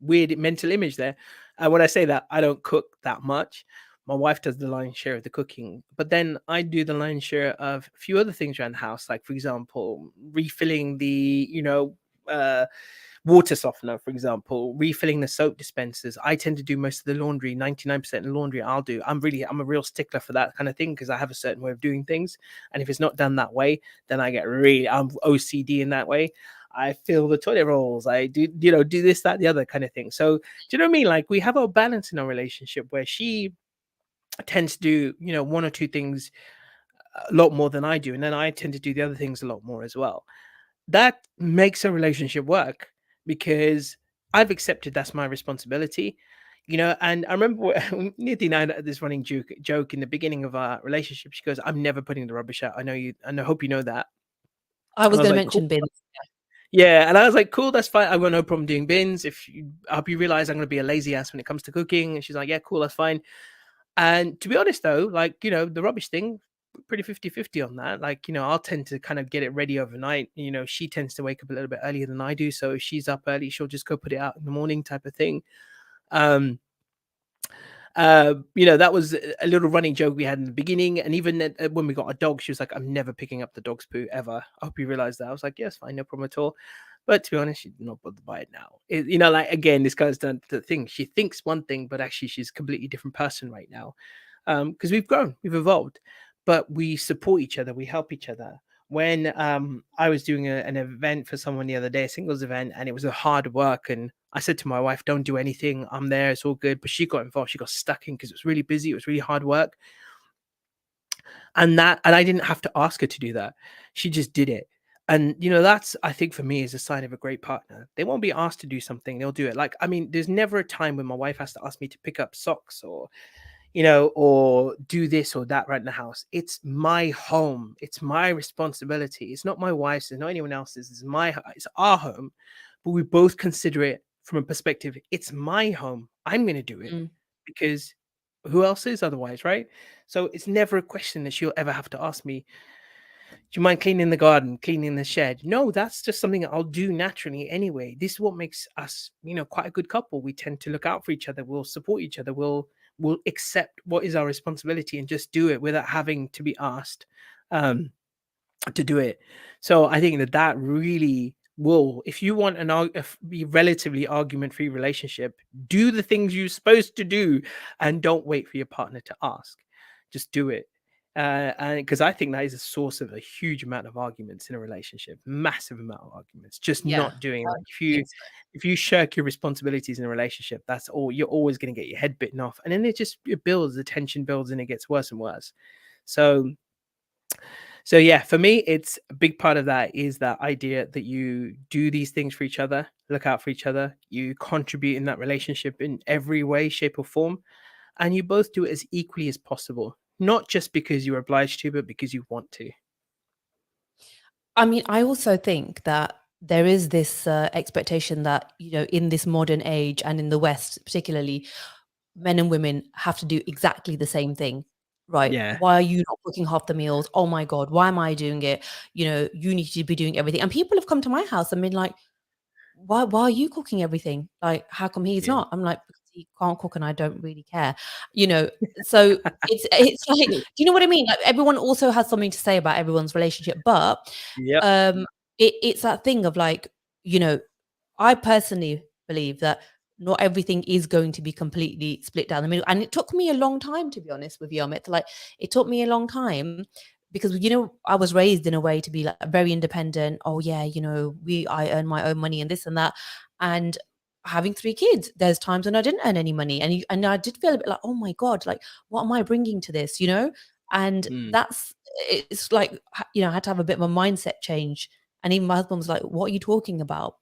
weird mental image there. When I say that, I don't cook that much. My wife does the lion's share of the cooking, but then I do the lion's share of a few other things around the house, like for example, refilling the, you know, uh, water softener, for example, refilling the soap dispensers. I tend to do most of the laundry, 99% of the laundry I'll do. I'm a real stickler for that kind of thing because I have a certain way of doing things. And if it's not done that way, then I'm OCD in that way. I fill the toilet rolls. I do, you know, do this, that, the other kind of thing. So do you know what I mean? Like we have a balance in our relationship where she tends to do, you know, one or two things a lot more than I do. And then I tend to do the other things a lot more as well. That makes a relationship work because I've accepted that's my responsibility, you know. And I remember Nidhi and I had this running joke in the beginning of our relationship. She goes, "I'm never putting the rubbish out. I know you, and I hope you know that." I And was I was going to like, "Cool." mention bins. Yeah, and I was like, "Cool, that's fine. I've got no problem doing bins. I hope you realize I'm going to be a lazy ass when it comes to cooking." And she's like, "Yeah, cool, that's fine." And to be honest, though, like, you know, the rubbish thing, pretty 50-50 on that. Like, you know, I'll tend to kind of get it ready overnight. You know, she tends to wake up a little bit earlier than I do. So if she's up early, she'll just go put it out in the morning type of thing. Um, you know, that was a little running joke we had in the beginning. And even when we got a dog, she was like, "I'm never picking up the dog's poo ever." I hope you realize that. I was like, "Yes, fine, no problem at all." But to be honest, she's not bothered by it now. You know, like again, this goes down to the thing. She thinks one thing, but actually she's a completely different person right now. Because we've grown, we've evolved, but we support each other, we help each other. When I was doing an event for someone the other day, a singles event, and it was a hard work, and I said to my wife, "Don't do anything. I'm there. It's all good." But she got involved. She got stuck in because it was really busy. It was really hard work, and I didn't have to ask her to do that. She just did it. And that's, I think, for me, is a sign of a great partner. They won't be asked to do something, they'll do it. Like, I mean, there's never a time when my wife has to ask me to pick up socks, or do this or that right in the house. It's my home, it's my responsibility. It's not my wife's, it's not anyone else's. It's our home. But we both consider it from a perspective, it's my home, I'm going to do it, Mm. because who else is otherwise, right? So it's never a question that she'll ever have to ask me, do you mind cleaning the garden, cleaning the shed? No, that's just something I'll do naturally anyway. This is what makes us, quite a good couple. We tend to look out for each other. We'll support each other. We'll accept what is our responsibility and just do it without having to be asked um, to do it. So I think that really will, if you want be relatively argument-free relationship, do the things you're supposed to do, and don't wait for your partner to ask. Just do it. And because I think that is a source of a huge amount of arguments in a relationship, massive amount of arguments, just Yeah, not doing, I like, think so. if you shirk your responsibilities in a relationship, that's all, you're always going to get your head bitten off, and then it builds, the tension builds, and it gets worse and worse. So so yeah, for me, it's a big part of that is that idea that you do these things for each other, look out for each other, you contribute in that relationship in every way, shape, or form, and you both do it as equally as possible, not just because you're obliged to, but because you want to. I mean, I also think that there is this expectation that, in this modern age and in the West particularly, men and women have to do exactly the same thing. Right? Yeah, Why are you not cooking half the meals? Oh my God, why am I doing it? You need to be doing everything. And people have come to my house and been like, why are you cooking everything? Like, how come he's yeah. not? I'm like, because he can't cook and I don't really care. You know, so it's like, do you know what I mean? Like everyone also has something to say about everyone's relationship, but Yep. um it's that thing of like, you know, I personally believe that not everything is going to be completely split down the middle. And it took me a long time, to be honest with you, Amit. Like, it took me a long time because, I was raised in a way to be like very independent. Oh, yeah, I earn my own money and this and that. And having three kids, there's times when I didn't earn any money. And I did feel a bit like, oh my God, like, what am I bringing to this, And Mm. it's like, I had to have a bit of a mindset change. And even my husband was like, what are you talking about?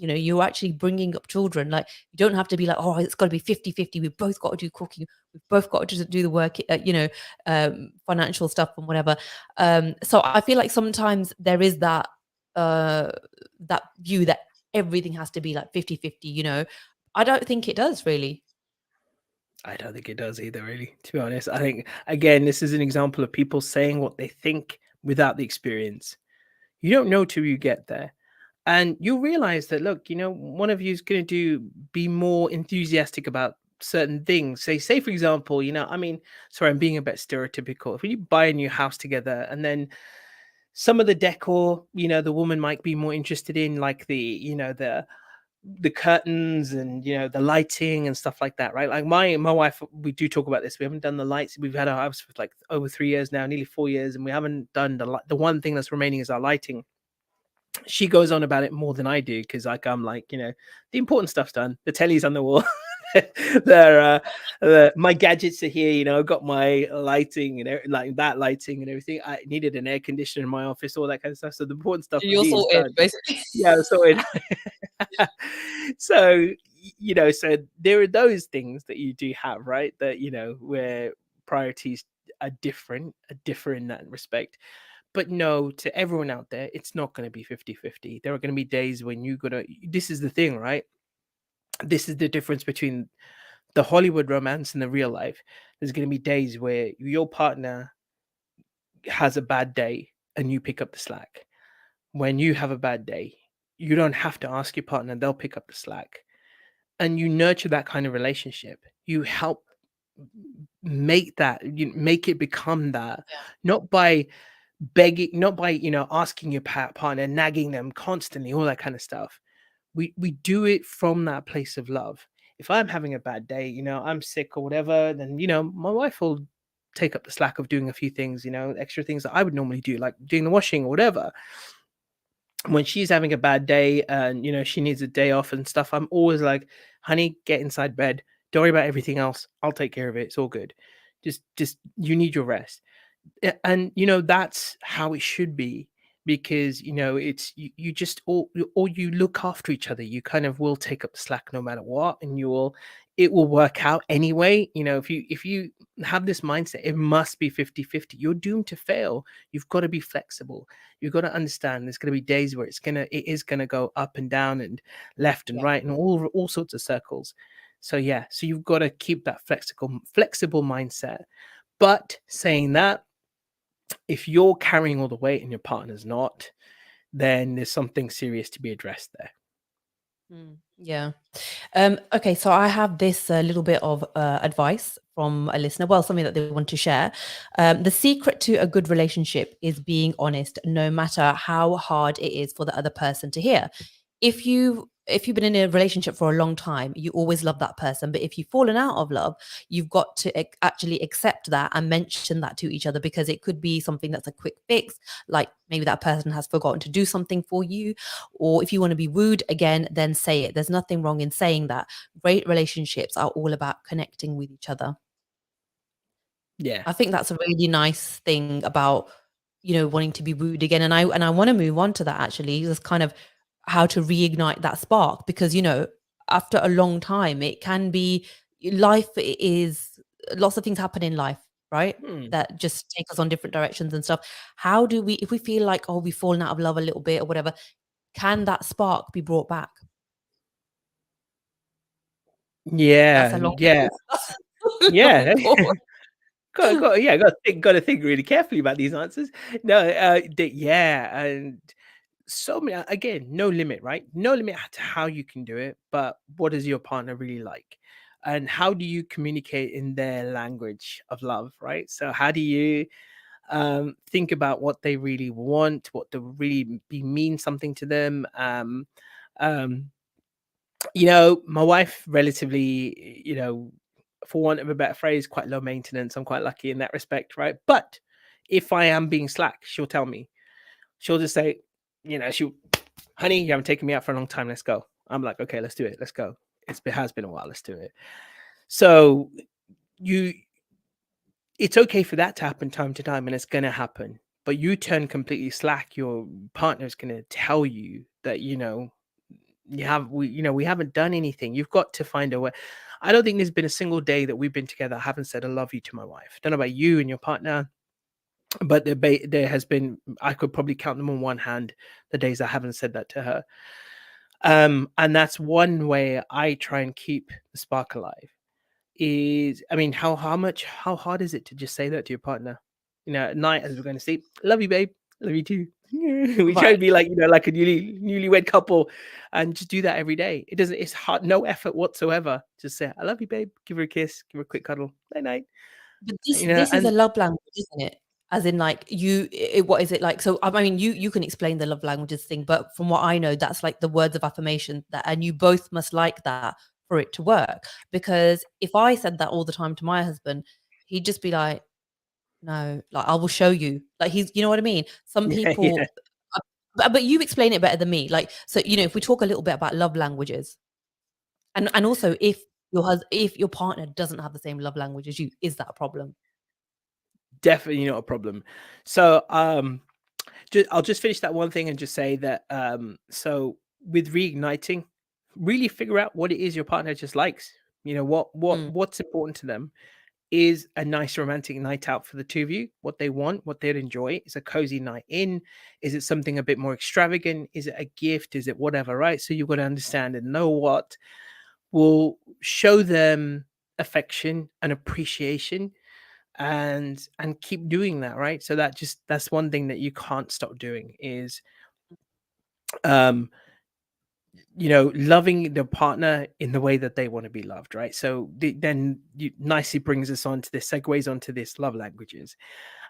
You're actually bringing up children. Like, you don't have to be like, oh, it's got to be 50-50. We've both got to do cooking. We've both got to do the work, financial stuff and whatever. So I feel like sometimes there is uh, that view that everything has to be like 50-50. I don't think it does really. I don't think it does either, really, to be honest. I think, again, this is an example of people saying what they think without the experience. You don't know till you get there. And you'll realize that, look, one of you is going to be more enthusiastic about certain things. Say, for example, I mean, sorry, I'm being a bit stereotypical. If you buy a new house together, and then some of the decor, the woman might be more interested in, like the curtains and the lighting and stuff like that, right? Like my wife, we do talk about this. We haven't done the lights. We've had our house for like over 3 years now, nearly 4 years, and we haven't done the one thing that's remaining is our lighting. She goes on about it more than I do, because I'm like, the important stuff's done. The telly's on the wall. They're my gadgets are here. I've got my lighting and like that lighting and everything. I needed an air conditioner in my office, all that kind of stuff. So the important stuff for You're me is sorted, done. basically. Yeah, so so so there are those things that you do have, right? That where priorities are differ in that respect. But no, to everyone out there, it's not going to be 50-50. There are going to be days when this is the thing, right? This is the difference between the Hollywood romance and the real life. There's going to be days where your partner has a bad day and you pick up the slack. When you have a bad day, you don't have to ask your partner, they'll pick up the slack. And you nurture that kind of relationship. You help make it become that, Yeah. not by begging, not by asking your partner, nagging them constantly, all that kind of stuff. We do it from that place of love. If I'm having a bad day, I'm sick or whatever, then my wife will take up the slack of doing a few things, extra things that I would normally do, like doing the washing or whatever. When she's having a bad day and she needs a day off and stuff, I'm always like, honey, get inside bed, don't worry about everything else, I'll take care of it, it's all good. Just you need your rest. And that's how it should be. because it's you just or you look after each other. You kind of will take up the slack no matter what, and it will work out anyway. If you have this mindset, it must be 50-50. You're doomed to fail. You've got to be flexible. You've got to understand there's going to be days where it is going to go up and down and left and Yeah. right and all sorts of circles. So yeah, so you've got to keep that flexible mindset. But saying that, if you're carrying all the weight and your partner's not, then there's something serious to be addressed there. Yeah. Okay, so I have this little bit of advice from a listener. Well, something that they want to share. The secret to a good relationship is being honest, no matter how hard it is for the other person to hear. If you've been in a relationship for a long time, you always love that person. But if you've fallen out of love, you've got to actually accept that and mention that to each other, because it could be something that's a quick fix, like maybe that person has forgotten to do something for you, or if you want to be wooed again, then say it. There's nothing wrong in saying that. Great relationships are all about connecting with each other. Yeah. I think that's a really nice thing about, wanting to be wooed again. And I want to move on to that, actually, just kind of how to reignite that spark, because after a long time, it can be life is lots of things happen in life, right? Hmm. That just take us on different directions and stuff. How do we, if we feel like, oh, we've fallen out of love a little bit or whatever, can that spark be brought back? That's Yeah. a long Yeah. pause. That's a Yeah. long pause. Yeah, got to think really carefully about these answers. No, yeah, and so many, again, no limit, right? No limit to how you can do it, but what does your partner really like? And how do you communicate in their language of love, right? So how do you think about what they really want, what to really be mean something to them? Um, my wife, relatively, for want of a better phrase, quite low maintenance. I'm quite lucky in that respect, right? But if I am being slack, she'll tell me. She'll just say, she'll, honey, you haven't taken me out for a long time. Let's go. I'm like, okay, let's do it. Let's go. Has been a while. Let's do it. So you, it's okay for that to happen time to time, and it's gonna happen. But you turn completely slack, your partner's gonna tell you that we haven't done anything. You've got to find a way. I don't think there's been a single day that we've been together I haven't said I love you to my wife. Don't know about you and your partner, but there has been, I could probably count them on one hand, the days I haven't said that to her. And that's one way I try and keep the spark alive. Is, I mean, how hard is it to just say that to your partner? At night as we're going to sleep, love you, babe. Love you too. We try to Right. be like a newlywed couple, and just do that every day. It's hard, no effort whatsoever. Just say, I love you, babe. Give her a kiss, give her a quick cuddle. Night night. But this is a And love language, isn't it? As in, like, what is it like? So, I mean, you can explain the love languages thing, but from what I know, that's like the words of affirmation, that, and you both must like that for it to work. Because if I said that all the time to my husband, he'd just be like, "No, like, I will show you." Like, you know what I mean? Some yeah, yeah, people, but you explain it better than me. Like, so if we talk a little bit about love languages, and also if your partner doesn't have the same love language as you, is that a problem? definitely not a problem. So I'll just finish that one thing and just say that so with reigniting, really figure out what it is your partner just likes. Mm. What's important to them. Is a nice romantic night out for the two of you? What they want, what they'd enjoy? Is a cozy night in? Is it something a bit more extravagant? Is it a gift? Is it whatever, right? So you've got to understand and know what will show them affection and appreciation, and keep doing that, right? So that's one thing that you can't stop doing is um loving the partner in the way that they want to be loved, right? So then you nicely brings us on to this, segues onto this love languages.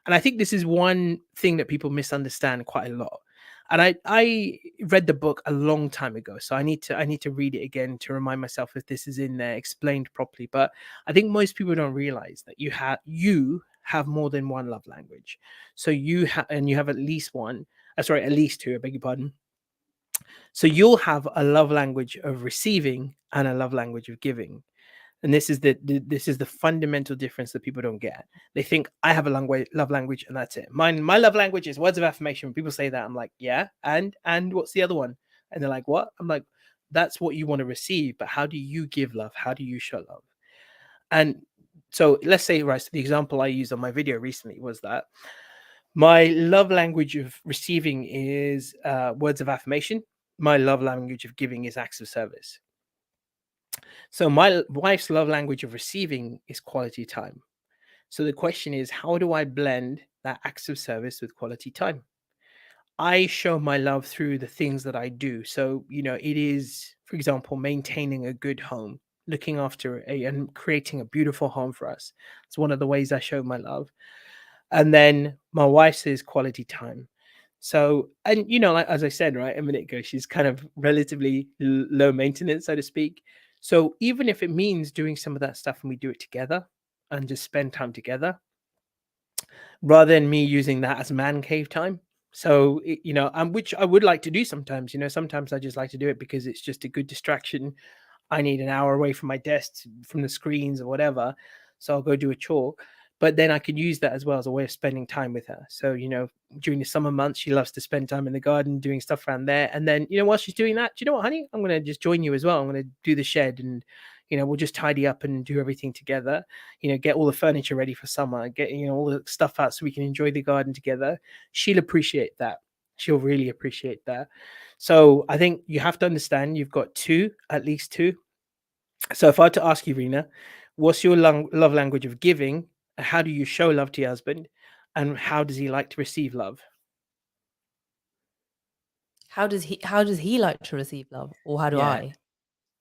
And I think this is one thing that people misunderstand quite a lot. And I read the book a long time ago, so I need to read it again to remind myself if this is in there explained properly. But I think most people don't realize that you have more than one love language. So you have at least one. Sorry, at least two. I beg your pardon. So you'll have a love language of receiving and a love language of giving. And this is this is the fundamental difference that people don't get. They think I have a love language and that's it. My love language is words of affirmation. When people say that, I'm like, yeah, and what's the other one? And they're like, what? I'm like, that's what you want to receive, but how do you give love? How do you show love? And so let's say, right, so the example I used on my video recently was that my love language of receiving is words of affirmation. My love language of giving is acts of service. So my wife's love language of receiving is quality time. So the question is, how do I blend that acts of service with quality time? I show my love through the things that I do. So, it is, for example, maintaining a good home, looking after and creating a beautiful home for us. It's one of the ways I show my love. And then my wife says quality time. So, and like, as I said, right, a minute ago, she's kind of relatively low maintenance, so to speak. So even if it means doing some of that stuff and we do it together and just spend time together, rather than me using that as man cave time. So, which I would like to do sometimes. Sometimes I just like to do it because it's just a good distraction. I need an hour away from my desk, from the screens or whatever. So I'll go do a chore. But then I could use that as well as a way of spending time with her. So, during the summer months, she loves to spend time in the garden doing stuff around there. And then, while she's doing that, do you know what, honey? I'm going to just join you as well. I'm going to do the shed and, we'll just tidy up and do everything together, get all the furniture ready for summer, get, all the stuff out so we can enjoy the garden together. She'll appreciate that. She'll really appreciate that. So I think you have to understand you've got at least two. So if I were to ask you, Rena, what's your love language of giving? How do you show love to your husband? And how does he like to receive love? How does he like to receive love, or how do Yeah. I?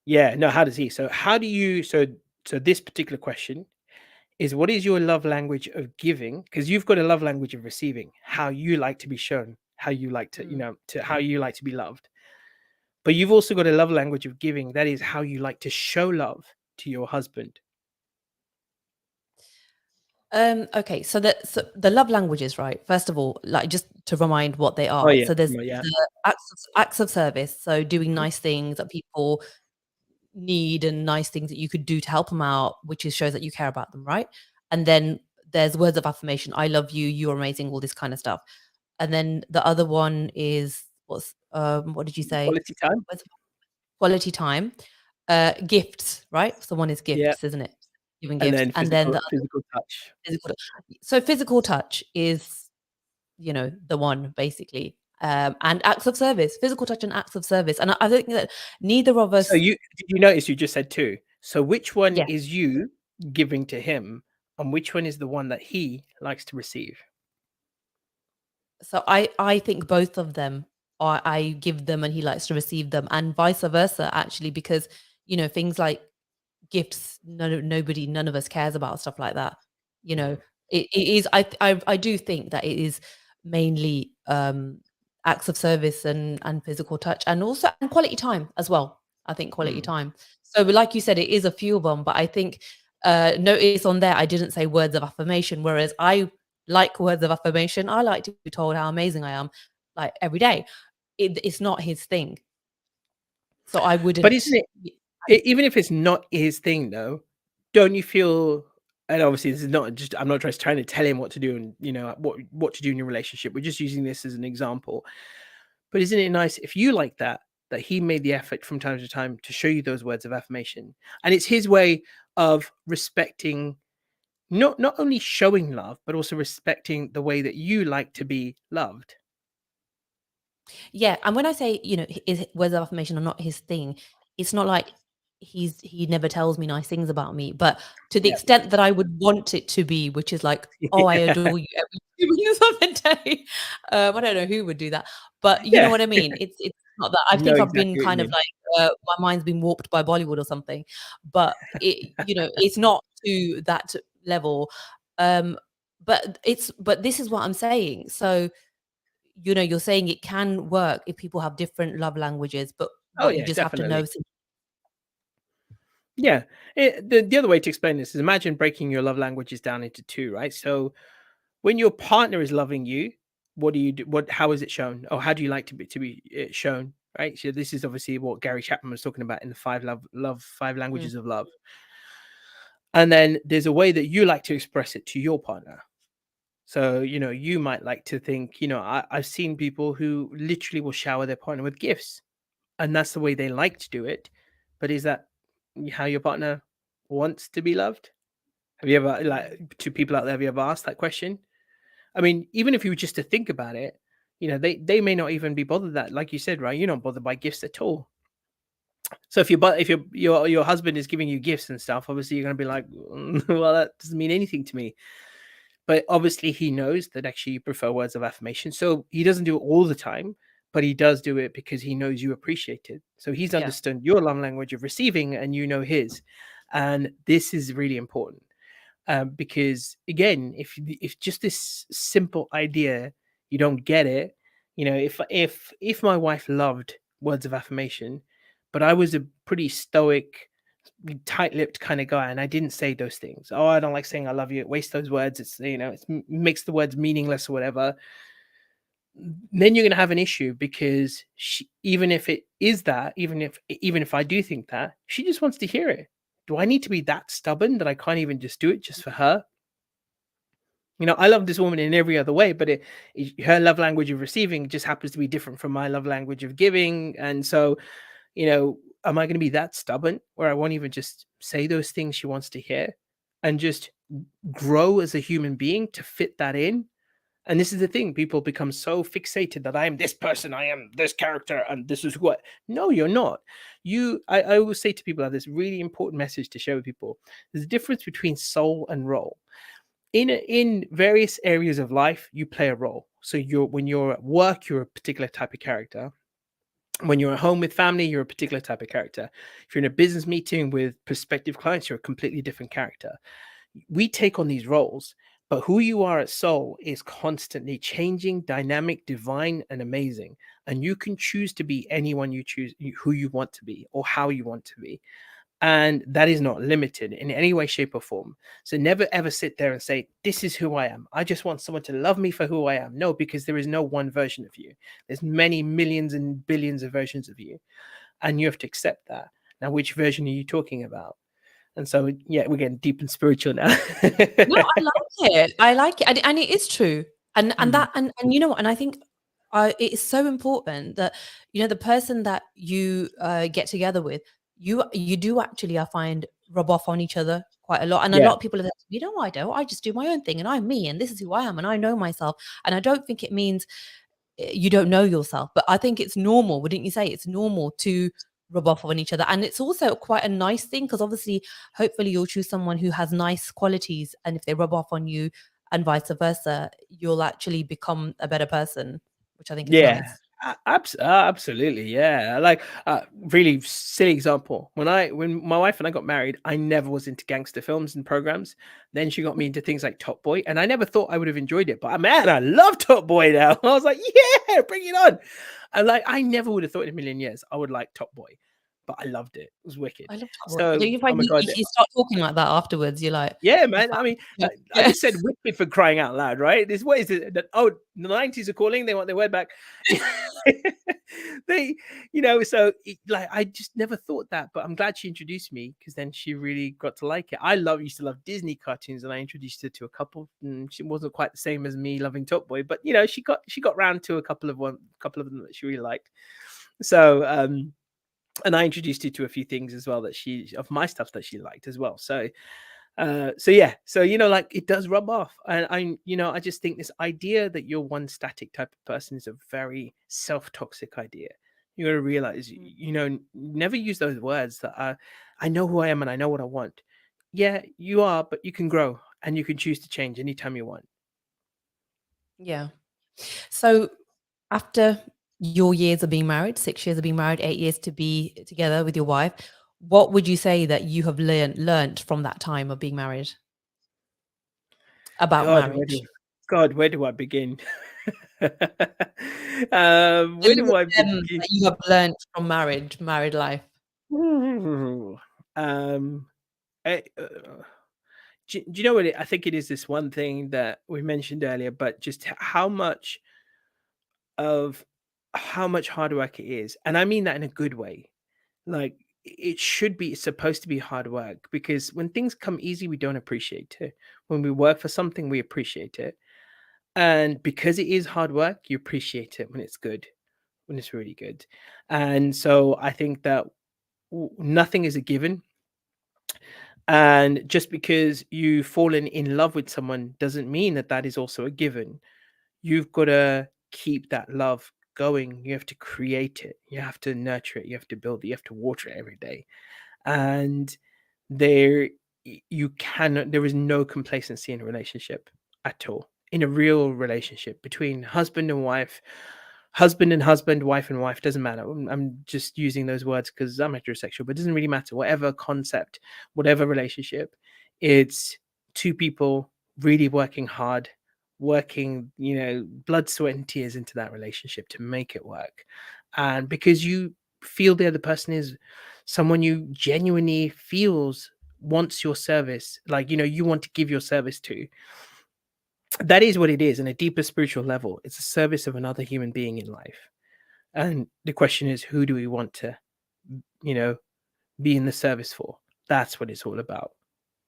Yeah. No, how does he? So how do you so this particular question is, what is your love language of giving? Because you've got a love language of receiving, how you like to be shown, how you like to, Mm. to how you like to be loved. But you've also got a love language of giving, that is how you like to show love to your husband. Okay, so the love languages, right? First of all, like, just to remind what they Oh are. yeah. So there's Well, yeah. the acts of service, so doing Mhm. nice things that people need and nice things that you could do to help them out, which shows that you care about them, right? And then there's words of affirmation. I love you. You're amazing. All this kind of stuff. And then the other one is what did you say? Quality time. What's quality time? Gifts, right? So one is Yeah. gifts, isn't it? Giving And gifts, then and then the other physical touch. physical. So physical touch is, the one basically. And acts of service, physical touch and acts of service. And I think that neither of So us, did you notice you just said 2? So which one yes. is you giving to him, and which one is the one that he likes to receive? So I think both of them I give them and he likes to receive them, and vice versa actually, because things like gifts, none of us cares about stuff like that. You know, Mhm. it is I do think that it is mainly acts of service and physical touch, and also and quality time as well. I think quality Mm. time. So like you said, it is a few of them, but I think notice on there I didn't say words of affirmation, whereas I like words of affirmation. I like to be told how amazing I am, like, every day. It's not his thing, so I But isn't wouldn't. it, even if it's not his thing though, don't you feel, and obviously this is not just, I'm not just trying to tell him what to do and, what to do in your relationship. We're just using this as an example. But isn't it nice if you like that he made the effort from time to time to show you those words of affirmation? And it's his way of respecting, not only showing love, but also respecting the way that you like to be loved. Yeah, and when I say, is words of affirmation are not his thing, it's not like he never tells me nice things about me, but to the Yeah. extent that I would want it to be, which is like, "Oh, I Yeah. adore you every 2 minutes of the day." I don't know who would do that, but you know Yeah. what I mean? It's not that. I Know think I've been exactly what you kind of mean. like, my mind's been warped by Bollywood or something, but it's not to that level. Um, but this is what I'm saying. So, you're saying it can work if people have different love languages, but Oh what you yeah, just have to know definitely. is. Yeah. The other way to explain this is, imagine breaking your love languages down into two, right? So when your partner is loving you, what do you do? How is it shown? Or how do you like to be shown? Right. So this is obviously what Gary Chapman was talking about in the five languages of love. And then there's a way that you like to express it to your partner. So, you might like to think, I've seen people who literally will shower their partner with gifts, and that's the way they like to do it. But is that how your partner wants to be loved? Have you ever, like, to people out there, have you ever asked that question? I mean, even if you were just to think about it, they may not even be bothered that, like you said, right? You're not bothered by gifts at all. So if your husband is giving you gifts and stuff, obviously you're gonna be like, well, that doesn't mean anything to me. But obviously he knows that actually you prefer words of affirmation. So he doesn't do it all the time, but he does do it because he knows you appreciate it. So he's Yeah. understood your love language of receiving and you know his. And this is really important. Because again, if just this simple idea you don't get it, if my wife loved words of affirmation, but I was a pretty stoic, tight-lipped kind of guy, and I didn't say those things. Oh, I don't like saying I love you. It wastes those words. It makes the words meaningless or whatever. Then you're going to have an issue because even if it is that, even if I do think that, she just wants to hear it. Do I need to be that stubborn that I can't even just do it just for her? I love this woman in every other way, but her love language of receiving just happens to be different from my love language of giving. And so, am I going to be that stubborn where I won't even just say those things she wants to hear and just grow as a human being to fit that in? And this is the thing, people become so fixated that I am this person, I am this character, and this is what. No, you're not. I always say to people, I have this really important message to share with people. There's a difference between soul and role. In various areas of life, you play a role. So when you're at work, you're a particular type of character. When you're at home with family, you're a particular type of character. If you're in a business meeting with prospective clients, you're a completely different character. We take on these roles, but who you are at soul is constantly changing, dynamic, divine, and amazing. And you can choose to be anyone you choose, who you want to be, or how you want to be. And that is not limited in any way, shape, or form. So never ever sit there and say, this is who I am. I just want someone to love me for who I am. No, because there is no one version of you. There's many millions and billions of versions of you. And you have to accept that. Now, which version are you talking about? And so, yeah, we're getting deep and spiritual now. No, I like it. I like it, and it is true. And Mm. that and you know what? And I think it is so important that the person that you get together with, you do actually, I find, rub off on each other quite a lot. And a Yeah. lot of people are like, I don't. I just do my own thing, and I'm me, and this is who I am, and I know myself. And I don't think it means you don't know yourself, but I think it's normal. Wouldn't you say it's normal to rub off on each other? And it's also quite a nice thing because obviously, hopefully, you'll choose someone who has nice qualities, and if they rub off on you, and vice versa, you'll actually become a better person, which I think is Yeah, nice. absolutely. Yeah, like really silly example. When my wife and I got married, I never was into gangster films and programs. Then she got me into things like Top Boy, and I never thought I would have enjoyed it. But man, I love Top Boy now. I was like, yeah, bring it on. And like, I never would have thought in a million years I would like Top Boy, but I loved it. It was wicked. I love Top Boy. So, Don't you oh find my god, you start talking like that afterwards? You're like, yeah, you man. I mean, yeah, I yeah. just said wicked for crying out loud, right? This what is it? That oh, the 90s are calling. They want their word back. they, So like I just never thought that, but I'm glad she introduced me because then she really got to like it. Used to love Disney cartoons, and I introduced her to a couple. And she wasn't quite the same as me loving Top Boy, but she got round to a couple of them that she really liked. So and I introduced her to a few things as well that she of my stuff that she liked as well. So yeah, so like it does rub off, and I just think this idea that you're one static type of person is a very self-toxic idea. You got to realize, Mm. never use those words that I know who I am and I know what I want. Yeah, you are, but you can grow and you can choose to change anytime you want. Yeah. So after your years of being married, 6 years of being married, 8 years to be together with your wife, what would you say that you have learned from that time of being married about God, marriage? where do I begin? The Where do little I gems begin? that you have learned from married life. um, eh, do you know what I think it is? This one thing that we mentioned earlier, but just of how much hard work it is, and I mean that in a good way. Like it should be supposed to be hard work, because when things come easy, we don't appreciate it. When we work for something, we appreciate it. And because it is hard work, you appreciate it when it's good, when it's really good. And so I think that nothing is a given. And just because you've fallen in love with someone doesn't mean that that is also a given. You've got to keep that love going. You have to create it. You have to nurture it. You have to build it. You have to water it every day. And there, you cannot, there is no complacency in a relationship at all. In a real relationship between husband and husband, wife and wife, doesn't matter. I'm just using those words because I'm heterosexual, but it doesn't really matter. Whatever concept, whatever relationship, it's two people really working hard, working, blood, sweat, and tears into that relationship to make it work. And because you feel the other person is someone you genuinely feels wants your service, like, you want to give your service to, that is what it is. In a deeper spiritual level, it's a service of another human being in life. And the question is, who do we want to, you know, be in the service for? That's what it's all about.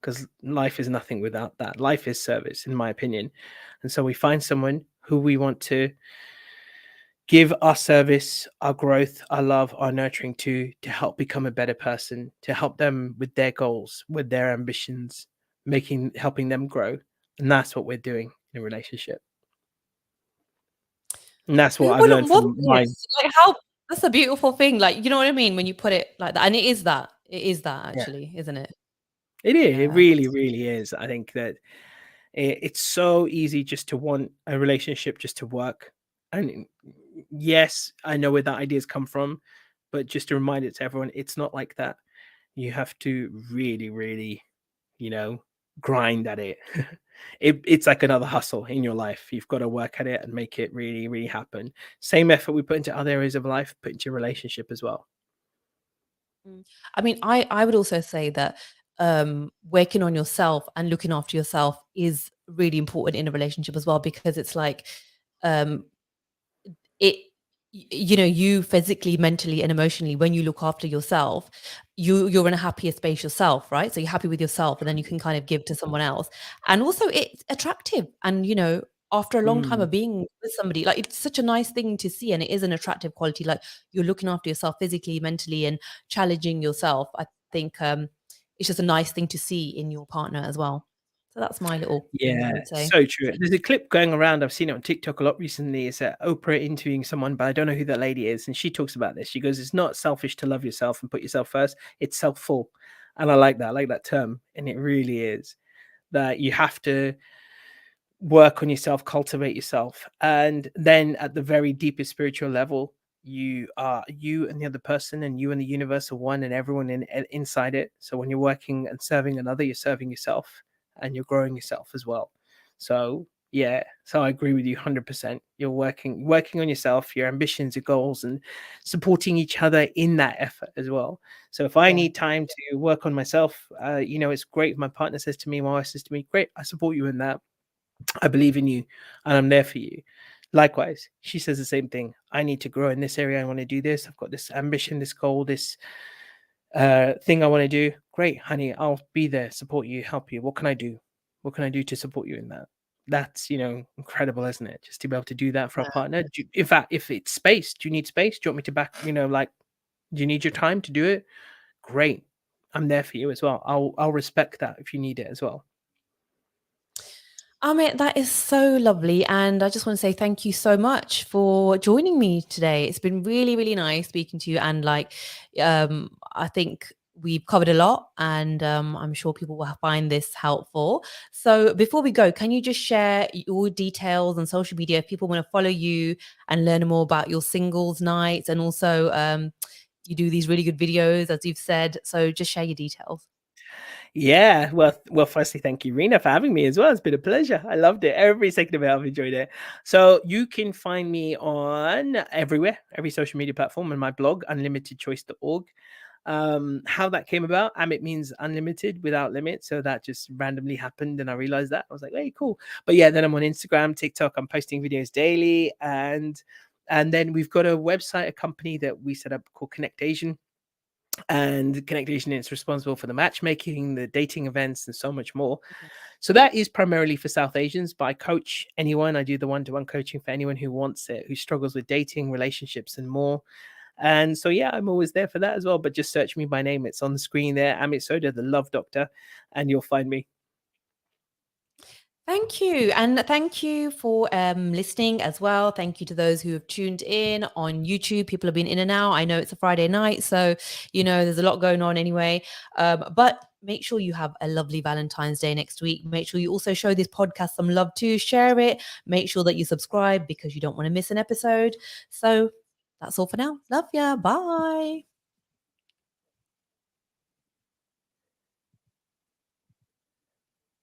Because life is nothing without that. Life is service, in my opinion. And so we find someone who we want to give our service, our growth, our love, our nurturing to help become a better person, to help them with their goals, with their ambitions, helping them grow. And that's what we're doing in a relationship. And that's what Who I've wouldn't learned want from mine. this? Like, how that's a beautiful thing. Like, you know what I mean? When you put it like that. And it is that. It is that Yeah. actually, isn't it? It is. It Yeah. really, really is. I think that it's so easy just to want a relationship just to work. And yes, I know where that ideas come from, but just to remind it to everyone, it's not like that. You have to really, really, you know, grind at it. It's like another hustle in your life. You've got to work at it and make it really, really happen. Same effort we put into other areas of life, put into your relationship as well. Mm. I mean, I would also say that working on yourself and looking after yourself is really important in a relationship as well, because it's like um it you know, you physically, mentally, and emotionally, when you look after yourself, you're in a happier space yourself, right? So you're happy with yourself, and then you can kind of give to someone else. And also it's attractive, and you know, after a long time Mm, of being with somebody, like, it's such a nice thing to see, and it is an attractive quality. Like, you're looking after yourself physically, mentally, and challenging yourself. I think it's just a nice thing to see in your partner as well. So that's my little thing, I yeah, would say. so true. There's a clip going around. I've seen it on TikTok a lot recently. It's Oprah interviewing someone, but I don't know who that lady is. And she talks about this. She goes, "It's not selfish to love yourself and put yourself first. It's self-full." And I like that. I like that term. And it really is that you have to work on yourself, cultivate yourself. And then at the very deepest spiritual level, you and the other person, and you and the universe are one, and everyone inside it. So when you're working and serving another, you're serving yourself, and you're growing yourself as well. So yeah, so I agree with you 100%. You're working on yourself, your ambitions, your goals, and supporting each other in that effort as well. So if I Yeah. need time to work on myself, it's great if my partner says to me, my wife says to me, great, I support you in that. I believe in you and I'm there for you. Likewise, she says the same thing. I need to grow in this area. I want to do this. I've got this ambition, this goal, this thing I want to do. Great, honey. I'll be there, support you, help you. What can I do? What can I do to support you in that? That's, incredible, isn't it? Just to be able to do that for a partner. In fact, if it's space, do you need space? Do you want me to back, like, do you need your time to do it? Great. I'm there for you as well. I'll respect that if you need it as well. Amit, that is so lovely. And I just want to say thank you so much for joining me today. It's been really, really nice speaking to you. And I think we've covered a lot, and I'm sure people will find this helpful. So before we go, can you just share your details on social media if people want to follow you and learn more about your singles nights? And also, you do these really good videos, as you've said. So just share your details. Yeah, well, firstly, thank you, Rena, for having me as well. It's been a pleasure. I loved it. Every second of it, I've enjoyed it. So you can find me on everywhere, every social media platform, and my blog, unlimitedchoice.org. How that came about, Amit means unlimited, without limit. So that just randomly happened, and I realized that. I was like, hey, cool. But yeah, then I'm on Instagram, TikTok. I'm posting videos daily, and then we've got a website, a company that we set up called Connect Asian. And Connect Asian is responsible for the matchmaking, the dating events, and so much more. Mhm. So that is primarily for South Asians, but I coach anyone. I do the one-to-one coaching for anyone who wants it, who struggles with dating, relationships, and more. And so, yeah, I'm always there for that as well. But just search me by name. It's on the screen there, Amit Sodha, the Love Doctor, and you'll find me. Thank you. And thank you for listening as well. Thank you to those who have tuned in on YouTube. People have been in and out. I know it's a Friday night, so, there's a lot going on anyway. But make sure you have a lovely Valentine's Day next week. Make sure you also show this podcast some love too. Share it. Make sure that you subscribe because you don't want to miss an episode. So that's all for now. Love ya. Bye.